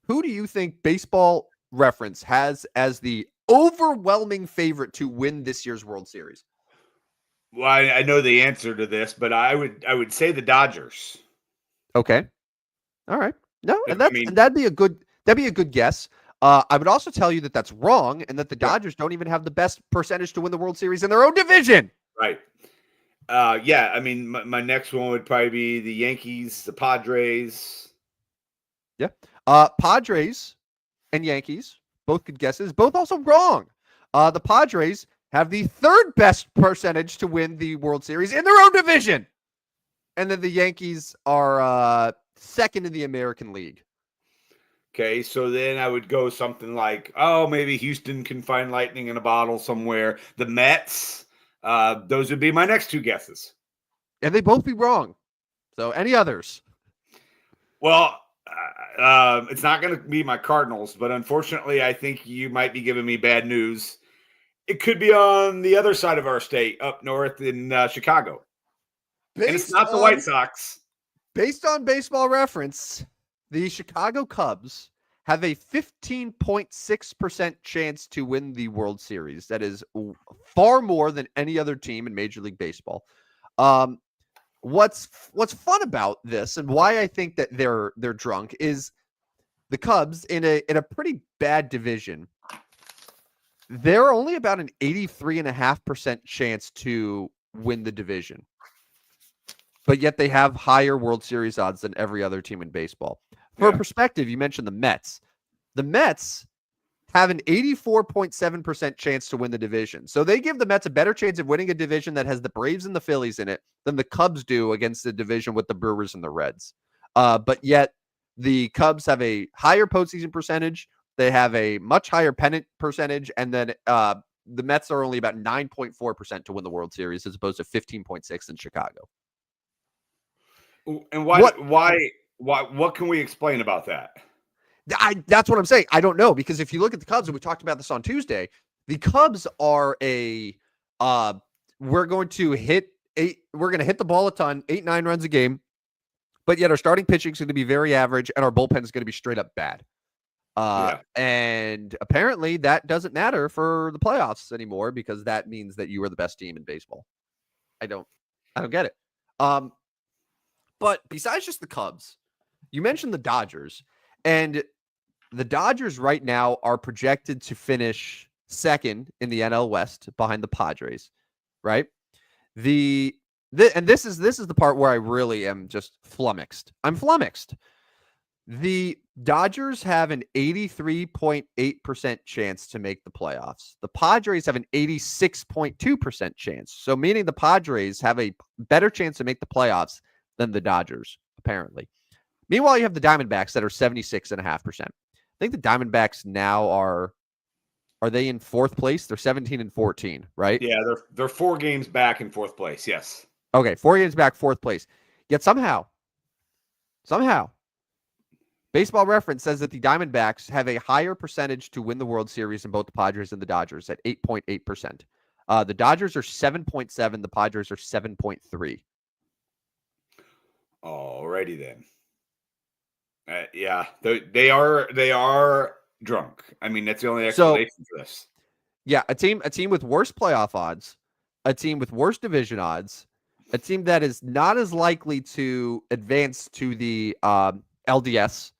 who do you think Baseball Reference has as the overwhelming favorite to win this year's World Series? Well, I know the answer to this, but I would say the Dodgers. Okay. All right. No, and that'd be a good guess. I would also tell you that that's wrong, and that the Dodgers don't even have the best percentage to win the World Series in their own division. Right. My next one would probably be the Yankees, the Padres. Yeah. Padres and Yankees, both good guesses, both also wrong. The Padres have the third best percentage to win the World Series in their own division. And then the Yankees are second in the American League. Okay, so then I would go something like, maybe Houston can find lightning in a bottle somewhere. The Mets, those would be my next two guesses. And they both be wrong. So any others? Well, it's not going to be my Cardinals, but unfortunately, I think you might be giving me bad news. It could be on the other side of our state, up north in Chicago. And it's not the White Sox. Based on Baseball Reference, the Chicago Cubs have a 15.6% chance to win the World Series. That is far more than any other team in Major League Baseball. What's fun about this and why I think that they're drunk is the Cubs in a pretty bad division. They're only about an 83.5% chance to win the division. But yet they have higher World Series odds than every other team in baseball. For perspective, you mentioned the Mets. The Mets have an 84.7% chance to win the division. So they give the Mets a better chance of winning a division that has the Braves and the Phillies in it than the Cubs do against the division with the Brewers and the Reds. But yet the Cubs have a higher postseason percentage. They have a much higher pennant percentage. And then the Mets are only about 9.4% to win the World Series as opposed to 15.6% in Chicago. And what can we explain about that? That's what I'm saying. I don't know, because if you look at the Cubs, and we talked about this on Tuesday, the Cubs are we're going to hit the ball a ton, 8-9 runs a game, but yet our starting pitching is going to be very average and our bullpen is going to be straight up bad. And apparently that doesn't matter for the playoffs anymore, because that means that you are the best team in baseball. I don't get it. But besides just the Cubs, you mentioned the Dodgers, and the Dodgers right now are projected to finish second in the NL West behind the Padres, right? And this is the part where I really am just flummoxed. I'm flummoxed. The Dodgers have an 83.8% chance to make the playoffs. The Padres have an 86.2% chance. So meaning the Padres have a better chance to make the playoffs than the Dodgers, apparently. Meanwhile, you have the Diamondbacks that are 76.5%. I think the Diamondbacks now are they in fourth place? They're 17-14, right? Yeah, they're 4 games back in fourth place. Yes. Okay, 4 games back, fourth place. Yet somehow, Baseball Reference says that the Diamondbacks have a higher percentage to win the World Series than both the Padres and the Dodgers at 8.8%. The Dodgers are 7.7. The Padres are 7.3. Alrighty then. Yeah, they are drunk. I mean, that's the only explanation for this. Yeah, a team with worse playoff odds, a team with worse division odds, a team that is not as likely to advance to the LDS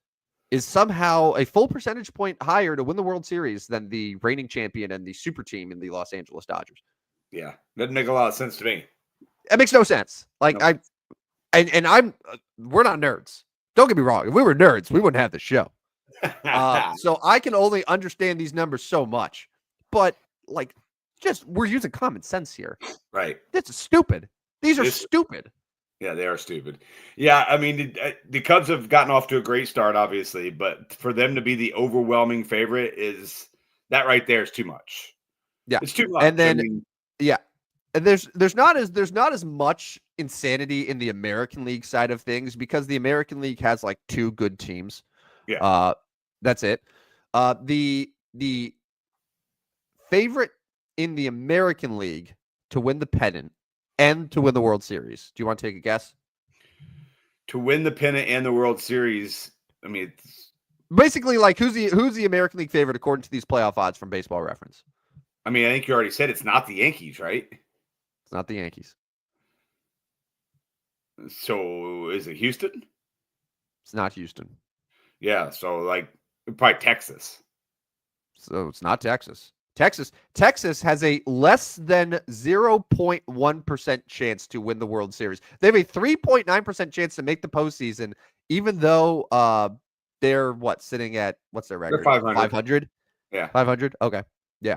is somehow a full percentage point higher to win the World Series than the reigning champion and the super team in the Los Angeles Dodgers. Yeah, doesn't make a lot of sense to me. It makes no sense. Like we're not nerds. Don't get me wrong. If we were nerds, we wouldn't have the show. So I can only understand these numbers so much, but we're using common sense here. Right. This is stupid. These are stupid. Yeah, they are stupid. Yeah, I mean, the Cubs have gotten off to a great start, obviously, but for them to be the overwhelming favorite that right there is too much. Yeah, it's too much. And then, and there's not as much insanity in the American League side of things, because the American League has like 2 good teams. Yeah, that's it. The favorite in the American League to win the pennant and to win the World Series. Do you want to take a guess? To win the pennant and the World Series, I mean, it's basically like who's the American League favorite according to these playoff odds from Baseball Reference? I mean, I think you already said it's not the Yankees, right? It's not the Yankees. So is it Houston? It's not Houston. Yeah, so probably Texas. So it's not Texas. Texas has a less than 0.1% chance to win the World Series. They have a 3.9% chance to make the postseason, even though they're sitting at, what's their record? They're 500. 500? Yeah. 500? Okay. Yeah.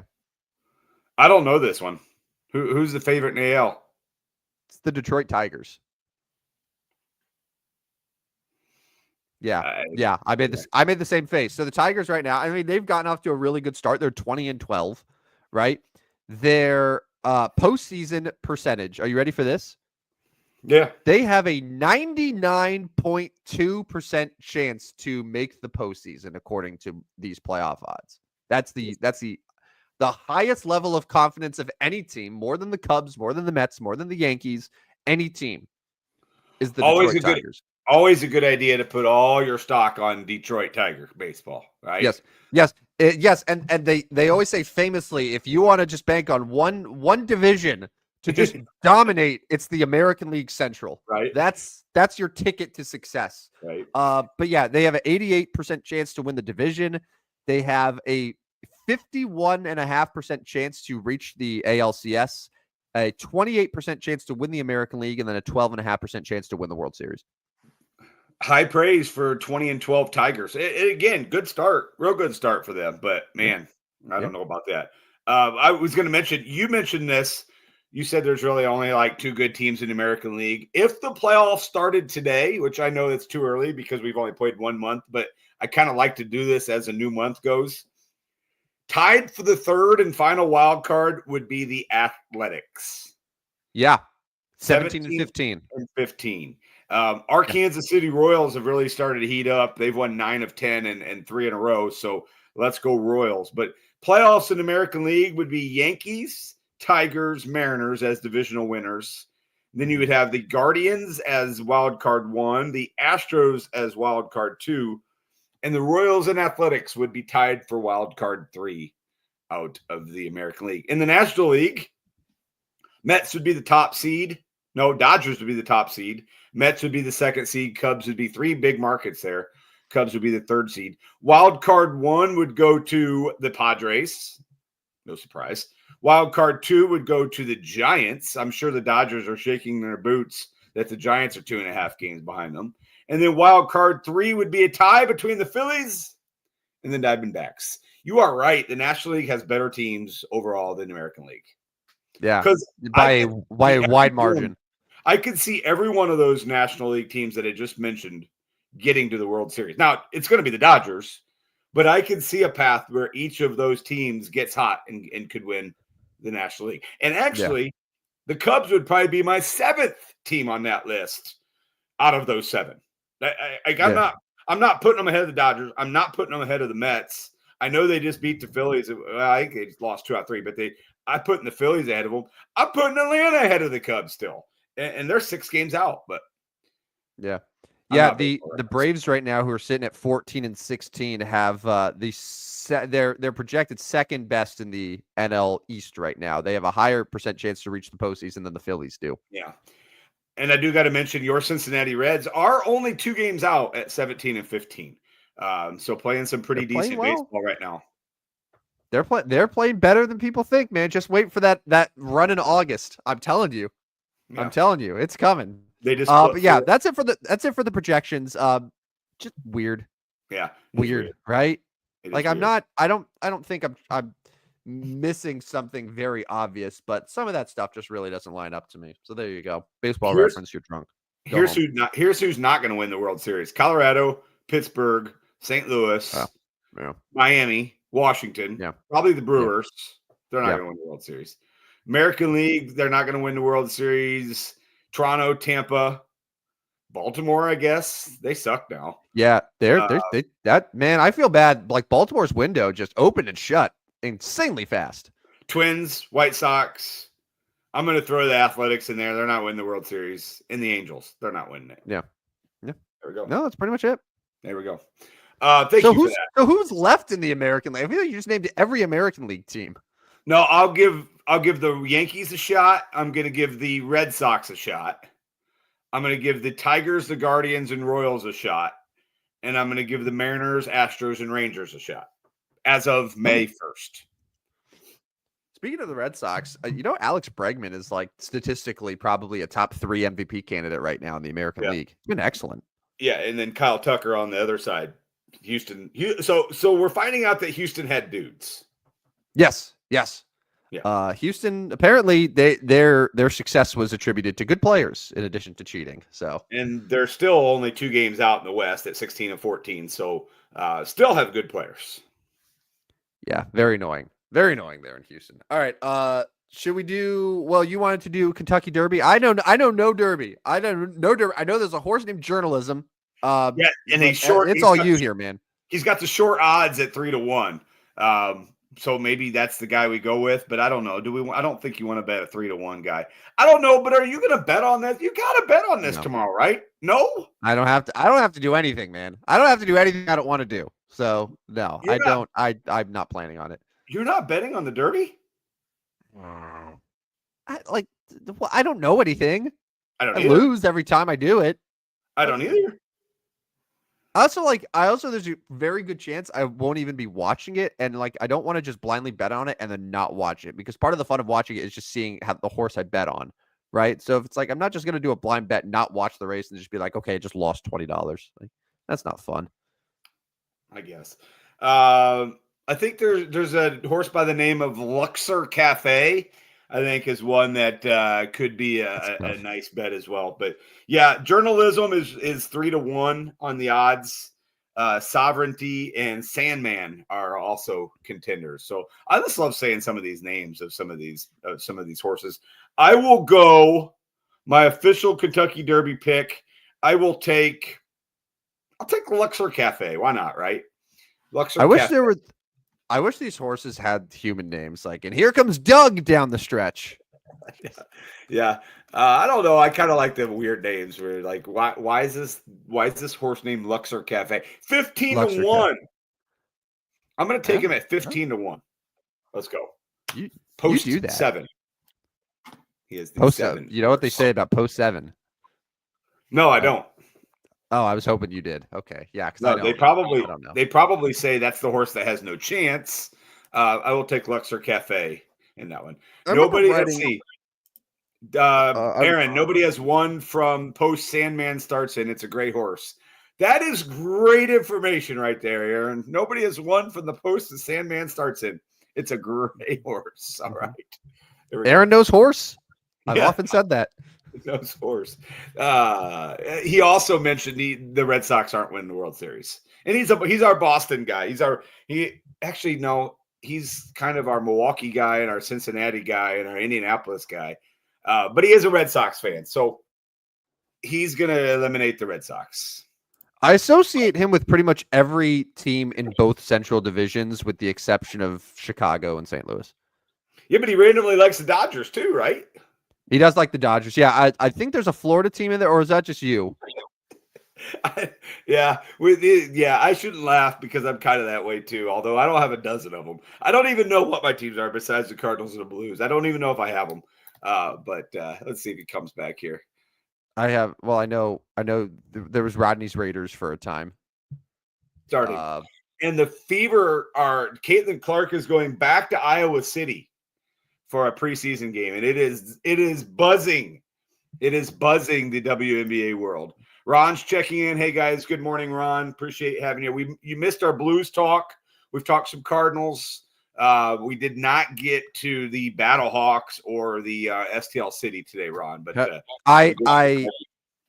I don't know this one. Who's the favorite in the AL? It's the Detroit Tigers. Yeah. I made the same face. So the Tigers right now, I mean, they've gotten off to a really good start. They're 20-12, right? Their postseason percentage. Are you ready for this? Yeah. They have a 99.2% chance to make the postseason according to these playoff odds. That's the highest level of confidence of any team, more than the Cubs, more than the Mets, more than the Yankees. Any team is the Detroit Tigers. always a good idea to put all your stock on Detroit Tiger baseball, right? Yes, and they always say famously, if you want to just bank on one division to just dominate, it's the American League Central. Right. That's your ticket to success. Right. But yeah, they have an 88% chance to win the division. They have a 51.5% chance to reach the ALCS, a 28% chance to win the American League, and then a 12.5% chance to win the World Series. High praise for 20-12 Tigers. Again, good start, real good start for them. But man, I don't know about that. I was going to mention, you mentioned this. You said there's really only like 2 good teams in the American League. If the playoffs started today, which I know it's too early because we've only played 1 month, but I kind of like to do this as a new month goes. Tied for the 3rd and final wild card would be the Athletics. Yeah, 17 and 15. And 15. Our Kansas City Royals have really started to heat up. They've won 9 of 10 and 3 in a row. So let's go Royals. But playoffs in the American League would be Yankees, Tigers, Mariners as divisional winners. Then you would have the Guardians as wild card 1, the Astros as wild card 2, and the Royals and Athletics would be tied for wild card 3 out of the American League. In the National League, Mets would be the top seed. No, Dodgers would be the top seed. Mets would be the 2nd seed. Cubs would be 3 big markets there. Cubs would be the 3rd seed. Wild card 1 would go to the Padres. No surprise. Wild card 2 would go to the Giants. I'm sure the Dodgers are shaking their boots that the Giants are 2.5 games behind them. And then wild card 3 would be a tie between the Phillies and the Diamondbacks. You are right. The National League has better teams overall than the American League. Yeah, because by a wide margin. I could see every one of those National League teams that I just mentioned getting to the World Series. Now, it's going to be the Dodgers, but I could see a path where each of those teams gets hot and could win the National League. And actually, the Cubs would probably be my 7th team on that list out of those 7. I'm not putting them ahead of the Dodgers. I'm not putting them ahead of the Mets. I know they just beat the Phillies. I think they lost 2 out of 3, but I putting the Phillies ahead of them. I'm putting Atlanta ahead of the Cubs still, and they're 6 games out. But the Braves right now, who are sitting at 14 and 16, have they're projected 2nd best in the NL East right now. They have a higher percent chance to reach the postseason than the Phillies do. Yeah. And I do got to mention your Cincinnati Reds are only 2 games out at 17 and 15. So playing some pretty decent baseball right now. They're playing better than people think, man. Just wait for that run in August. I'm telling you. Yeah. I'm telling you, it's coming. They just but yeah, that's it for the projections. Just weird. Yeah. Weird, right? Like weird. I don't think I'm missing something very obvious, but some of that stuff just really doesn't line up to me. So there you go. Baseball reference, you're drunk. Here's who's not going to win the World Series. Colorado, Pittsburgh, St. Louis, Miami, Washington, probably the Brewers. They're not going to win the World Series. American League, they're not going to win the World Series. Toronto, Tampa, Baltimore, I guess. They suck now. Yeah, man, I feel bad. Like Baltimore's window just opened and shut insanely fast. Twins, White Sox. I'm going to throw the Athletics in there. They're not winning the World Series. And the Angels, they're not winning it. Yeah. There we go. No, that's pretty much it. There we go. Thank you for that. So who's left in the American League? I feel like you just named every American League team. No, I'll give the Yankees a shot. I'm going to give the Red Sox a shot. I'm going to give the Tigers, the Guardians, and Royals a shot. And I'm going to give the Mariners, Astros, and Rangers a shot as of May 1st. Speaking of the Red Sox, Alex Bregman is like statistically probably a top 3 MVP candidate right now in the American League. He's been excellent. Yeah, and then Kyle Tucker on the other side. Houston. So we're finding out that Houston had dudes. Yes. Yeah. Houston, apparently their success was attributed to good players in addition to cheating. And they're still only 2 games out in the West at 16 and 14. So still have good players. Yeah, very annoying. Very annoying there in Houston. All right. Should we do? Well, you wanted to do Kentucky Derby. I know no Derby. I know no Derby. I know there's a horse named Journalism. And he's short. It's all you here, man. He's got the short odds at 3-1. So maybe that's the guy we go with, but I don't know. I don't think you want to bet a 3-1 guy. I don't know, but are you going to bet on this? You got to bet on this No, tomorrow, right? No? I don't have to. I don't have to do anything, man. I don't have to do anything I don't want to do. So no, You're I not don't. I'm not planning on it. you're not betting on the Derby? I don't know anything. I don't I either. lose every time I do it. I don't either. I also there's a very good chance I won't even be watching it, and like I don't want to just blindly bet on it and then not watch it, because part of the fun of watching it is just seeing how the horse I bet on, right? So if it's like I'm not just gonna do a blind bet, not watch the race, and just be like, okay, I just lost $20. Like that's not fun. I guess. I think there's a horse by the name of Luxor Cafe. I think is one that could be That's a tough. nice bet as well. But yeah, journalism is 3-1 on the odds. Sovereignty and Sandman are also contenders. So I just love saying some of these names of some of these horses. I will go my official Kentucky Derby pick. I'll take Luxor Cafe. Why not? Right? Luxor I wish Cafe. there were. I wish these horses had human names, like, and here comes Doug down the stretch. Yeah. I don't know. I kind of like the weird names where like, why is this horse named Luxor Cafe? 15 to Luxor Cup. 1. I'm going to take Yeah, him at 15 to 1. Let's go. you do Post that. 7. He is the Post 7. You know what they say about post 7? No, I don't. Oh, I was hoping you did. Okay, yeah, because No, I don't know. they probably say that's the horse that has no chance. I will take Luxor Cafe in that one. I remember Let's writing. see. I Aaron, nobody has won from post Sandman starts in. It's a great horse. That is great information right there, Aaron. Nobody has won from the post the Sandman starts in. It's a great horse. All right. Aaron knows horse. I've Yeah. often said that. Knows horse. He also mentioned the Red Sox aren't winning the World Series, and he's our Boston guy. He's kind of our Milwaukee guy and our Cincinnati guy and our Indianapolis guy. But he is a Red Sox fan, so he's going to eliminate the Red Sox. I associate him with pretty much every team in both Central divisions, with the exception of Chicago and St. Louis. Yeah, but he randomly likes the Dodgers too, right? He does like the Dodgers. Yeah, I think there's a Florida team in there, or is that just you? I shouldn't laugh because I'm kind of that way too, although I don't have a dozen of them. I don't even know what my teams are besides the Cardinals and the Blues. I don't even know if I have them. But let's see if he comes back here. I have. Well, I know. There was Rodney's Raiders for a time. Starting. And the Fever Caitlin Clark is going back to Iowa City for a preseason game, and it is buzzing. It is buzzing the WNBA world. Ron's checking in. Hey guys, good morning, Ron. Appreciate having you. You missed our Blues talk. We've talked some Cardinals. We did not get to the Battlehawks or the STL City today, Ron. But I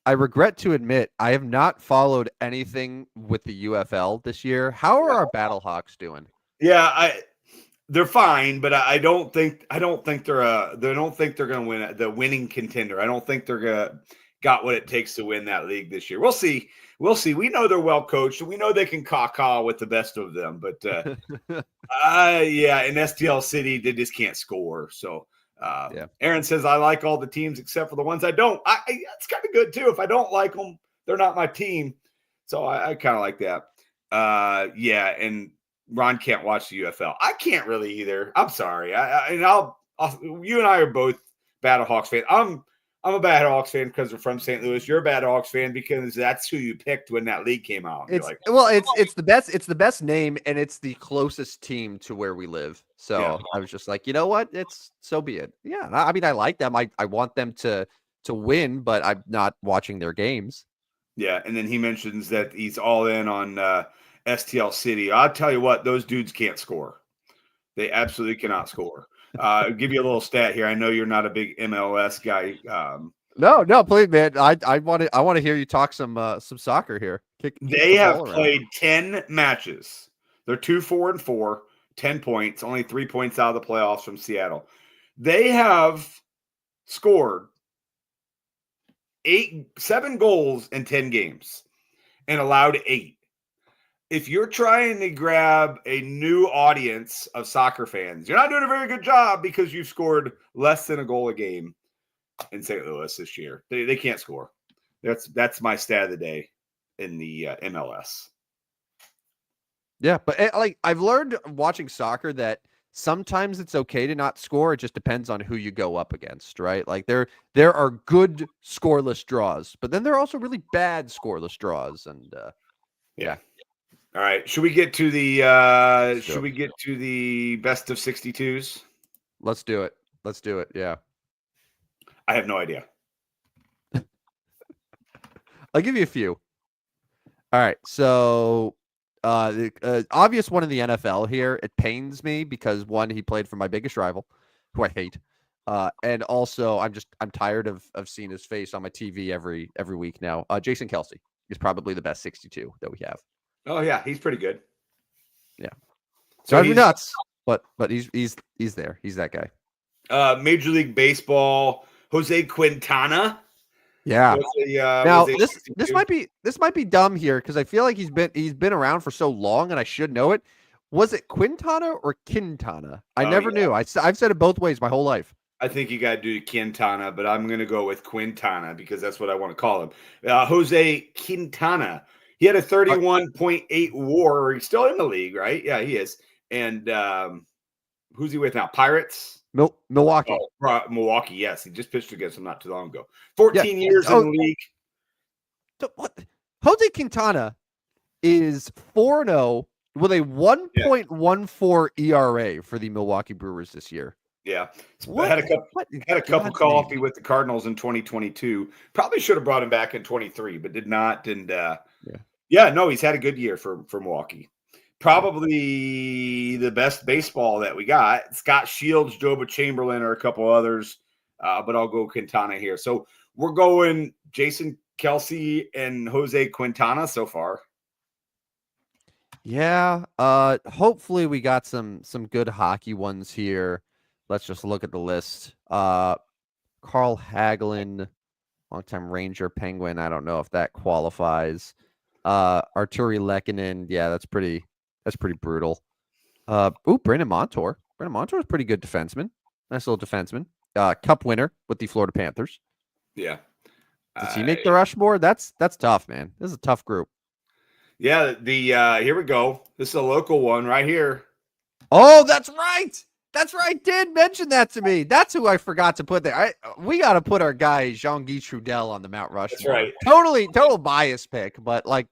regret to admit I have not followed anything with the UFL this year. How are our Battlehawks doing? Yeah, they're fine, but I don't think they're going to win the winning contender. I don't think they're got what it takes to win that league this year. We'll see. We know they're well coached. We know they can caw with the best of them, but in STL City they just can't score. So Aaron says I like all the teams except for the ones I don't. That's kind of good too. If I don't like them, they're not my team. So I kind of like that. And Ron can't watch the UFL. I can't really either. I'm sorry. You and I are both Battlehawks fans. I'm a Battlehawks fan because we're from St. Louis. You're a Battlehawks fan because that's who you picked when that league came out. It's the best. It's the best name, and it's the closest team to where we live. So I was just like, you know what? It's so be it. Yeah, I mean, I like them. I want them to win, but I'm not watching their games. Yeah, and then he mentions that he's all in on STL City. I'll tell you what, those dudes can't score. They absolutely cannot score. I'll give you a little stat here. I know you're not a big MLS guy. No, please, man. I want to hear you talk some soccer here. They have played 10 matches. They're 2-4-4, 10 points, only 3 points out of the playoffs from Seattle. They have scored 7 goals in 10 games and allowed 8. if you're trying to grab a new audience of soccer fans, you're not doing a very good job because you've scored less than a goal a game in St. Louis this year. They can't score. That's my stat of the day in the MLS. Yeah, but like I've learned watching soccer that sometimes it's okay to not score. It just depends on who you go up against, right? Like there are good scoreless draws, but then there are also really bad scoreless draws, and yeah. All right, should we get to the best of 62s? Let's do it. Let's do it. Yeah. I have no idea. I'll give you a few. All right. So the obvious one in the NFL here, it pains me because one, he played for my biggest rival, who I hate. And also I'm tired of seeing his face on my TV every week now. Jason Kelsey is probably the best 62 that we have. Oh yeah, he's pretty good. Yeah. So Drives me nuts, but he's there. He's that guy. Major League Baseball, Jose Quintana. Yeah. Now this might be dumb here because I feel like he's been around for so long and I should know it. Was it Quintana or Quintana? I never knew. I've said it both ways my whole life. I think you got to do Quintana, but I'm going to go with Quintana because that's what I want to call him. Jose Quintana. He had a 31.8 WAR. He's still in the league, right? Yeah, he is. And who's he with now? Pirates? Milwaukee. Oh, Milwaukee, yes. He just pitched against them not too long ago. 14 years in the league. What? Jose Quintana is 4-0 with a 1.14 ERA for the Milwaukee Brewers this year. Yeah. Had a cup of coffee with the Cardinals in 2022. Probably should have brought him back in 23, but did not. And no, he's had a good year for Milwaukee. Probably the best baseball that we got. Scott Shields, Joba Chamberlain, or a couple others, but I'll go Quintana here. So we're going Jason Kelsey and Jose Quintana so far. Yeah. Hopefully we got some good hockey ones here. Let's just look at the list. Carl Hagelin, longtime Ranger Penguin. I don't know if that qualifies. Arturi Lehkonen. Yeah, that's pretty brutal. Brandon Montour. Brandon Montour is a pretty good defenseman. Nice little defenseman. Cup winner with the Florida Panthers. Yeah. Does he make the Rushmore? That's tough, man. This is a tough group. Yeah, here we go. This is a local one right here. Oh, that's right. That's right. Did mention that to me. That's who I forgot to put there. We got to put our guy Jean-Guy Trudel on the Mount Rushmore. That's right. Total bias pick, but like,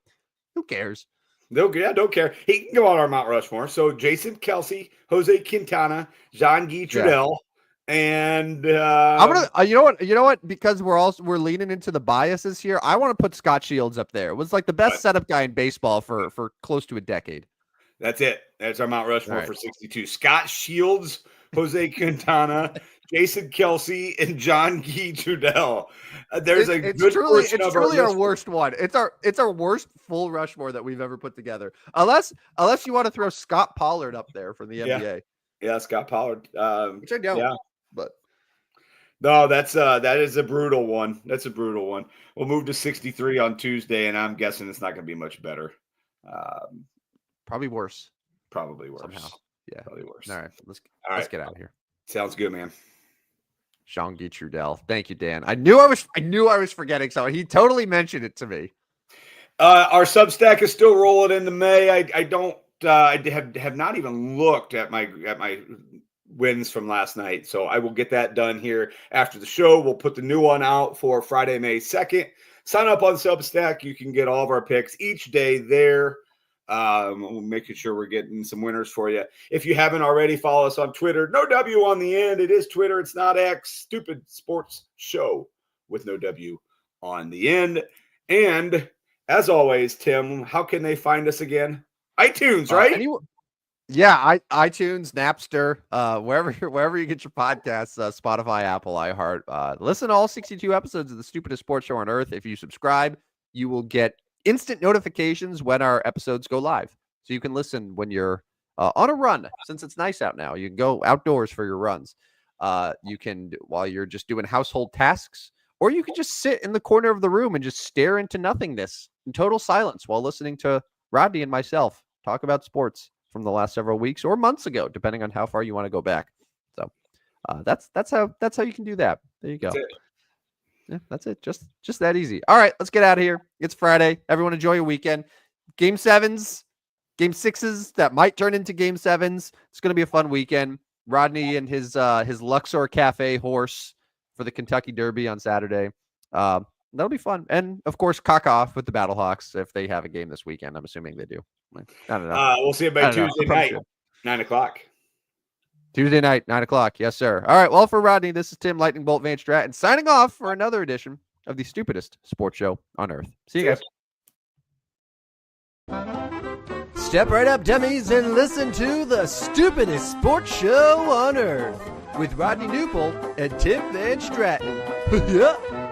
who cares? Don't care. He can go on our Mount Rushmore. So Jason Kelsey, Jose Quintana, Jean-Guy Trudel, and I'm gonna. You know what? Because we're leaning into the biases here. I want to put Scott Shields up there. It was like the best setup guy in baseball for close to a decade. That's it. That's our Mount Rushmore for 62. Scott Shields, Jose Quintana, Jason Kelsey, and Jean-Guy Trudel. It's truly our worst one. It's our worst full Rushmore that we've ever put together. Unless you want to throw Scott Pollard up there from the NBA. Yeah, Scott Pollard. Which I don't. Yeah. But no, that is a brutal one. That's a brutal one. We'll move to 63 on Tuesday, and I'm guessing it's not going to be much better. Probably worse. Somehow. Yeah. Probably worse. All right. Let's get out of here. Sounds good, man. Jean-Guy Trudel. Thank you, Dan. I knew I was forgetting someone. He totally mentioned it to me. Our Substack is still rolling into May. I have not even looked at my wins from last night. So I will get that done here after the show. We'll put the new one out for Friday, May 2nd. Sign up on Substack. You can get all of our picks each day there. We're making sure we're getting some winners for you. If you haven't already, follow us on Twitter. No W on the end. It is Twitter. It's not X. Stupid Sports Show with no W on the end. And as always, Tim, how can they find us again? iTunes, right? iTunes, Napster, wherever you get your podcasts, Spotify, Apple, iHeart. Listen to all 62 episodes of the Stupidest Sports Show on Earth. If you subscribe, you will get instant notifications when our episodes go live. So you can listen when you're on a run, since it's nice out now. You can go outdoors for your runs. You can, while you're just doing household tasks, or you can just sit in the corner of the room and just stare into nothingness in total silence while listening to Rodney and myself talk about sports from the last several weeks or months ago, depending on how far you want to go back. So that's how you can do that. There you go. Yeah, that's it. Just that easy. All right, let's get out of here. It's Friday. Everyone enjoy your weekend. Game 7s, Game 6s that might turn into Game 7s. It's going to be a fun weekend. Rodney and his Luxor Cafe horse for the Kentucky Derby on Saturday. That'll be fun. And, of course, cock off with the Battlehawks if they have a game this weekend. I'm assuming they do. I don't know. We'll see it by Tuesday night, 9 o'clock. Tuesday night, 9 o'clock. Yes, sir. All right. Well, for Rodney, this is Tim Lightning Bolt Van Stratton signing off for another edition of the stupidest sports show on earth. See you guys. Step right up, dummies, and listen to the stupidest sports show on earth with Rodney Newbold and Tim Van Stratton. Yeah.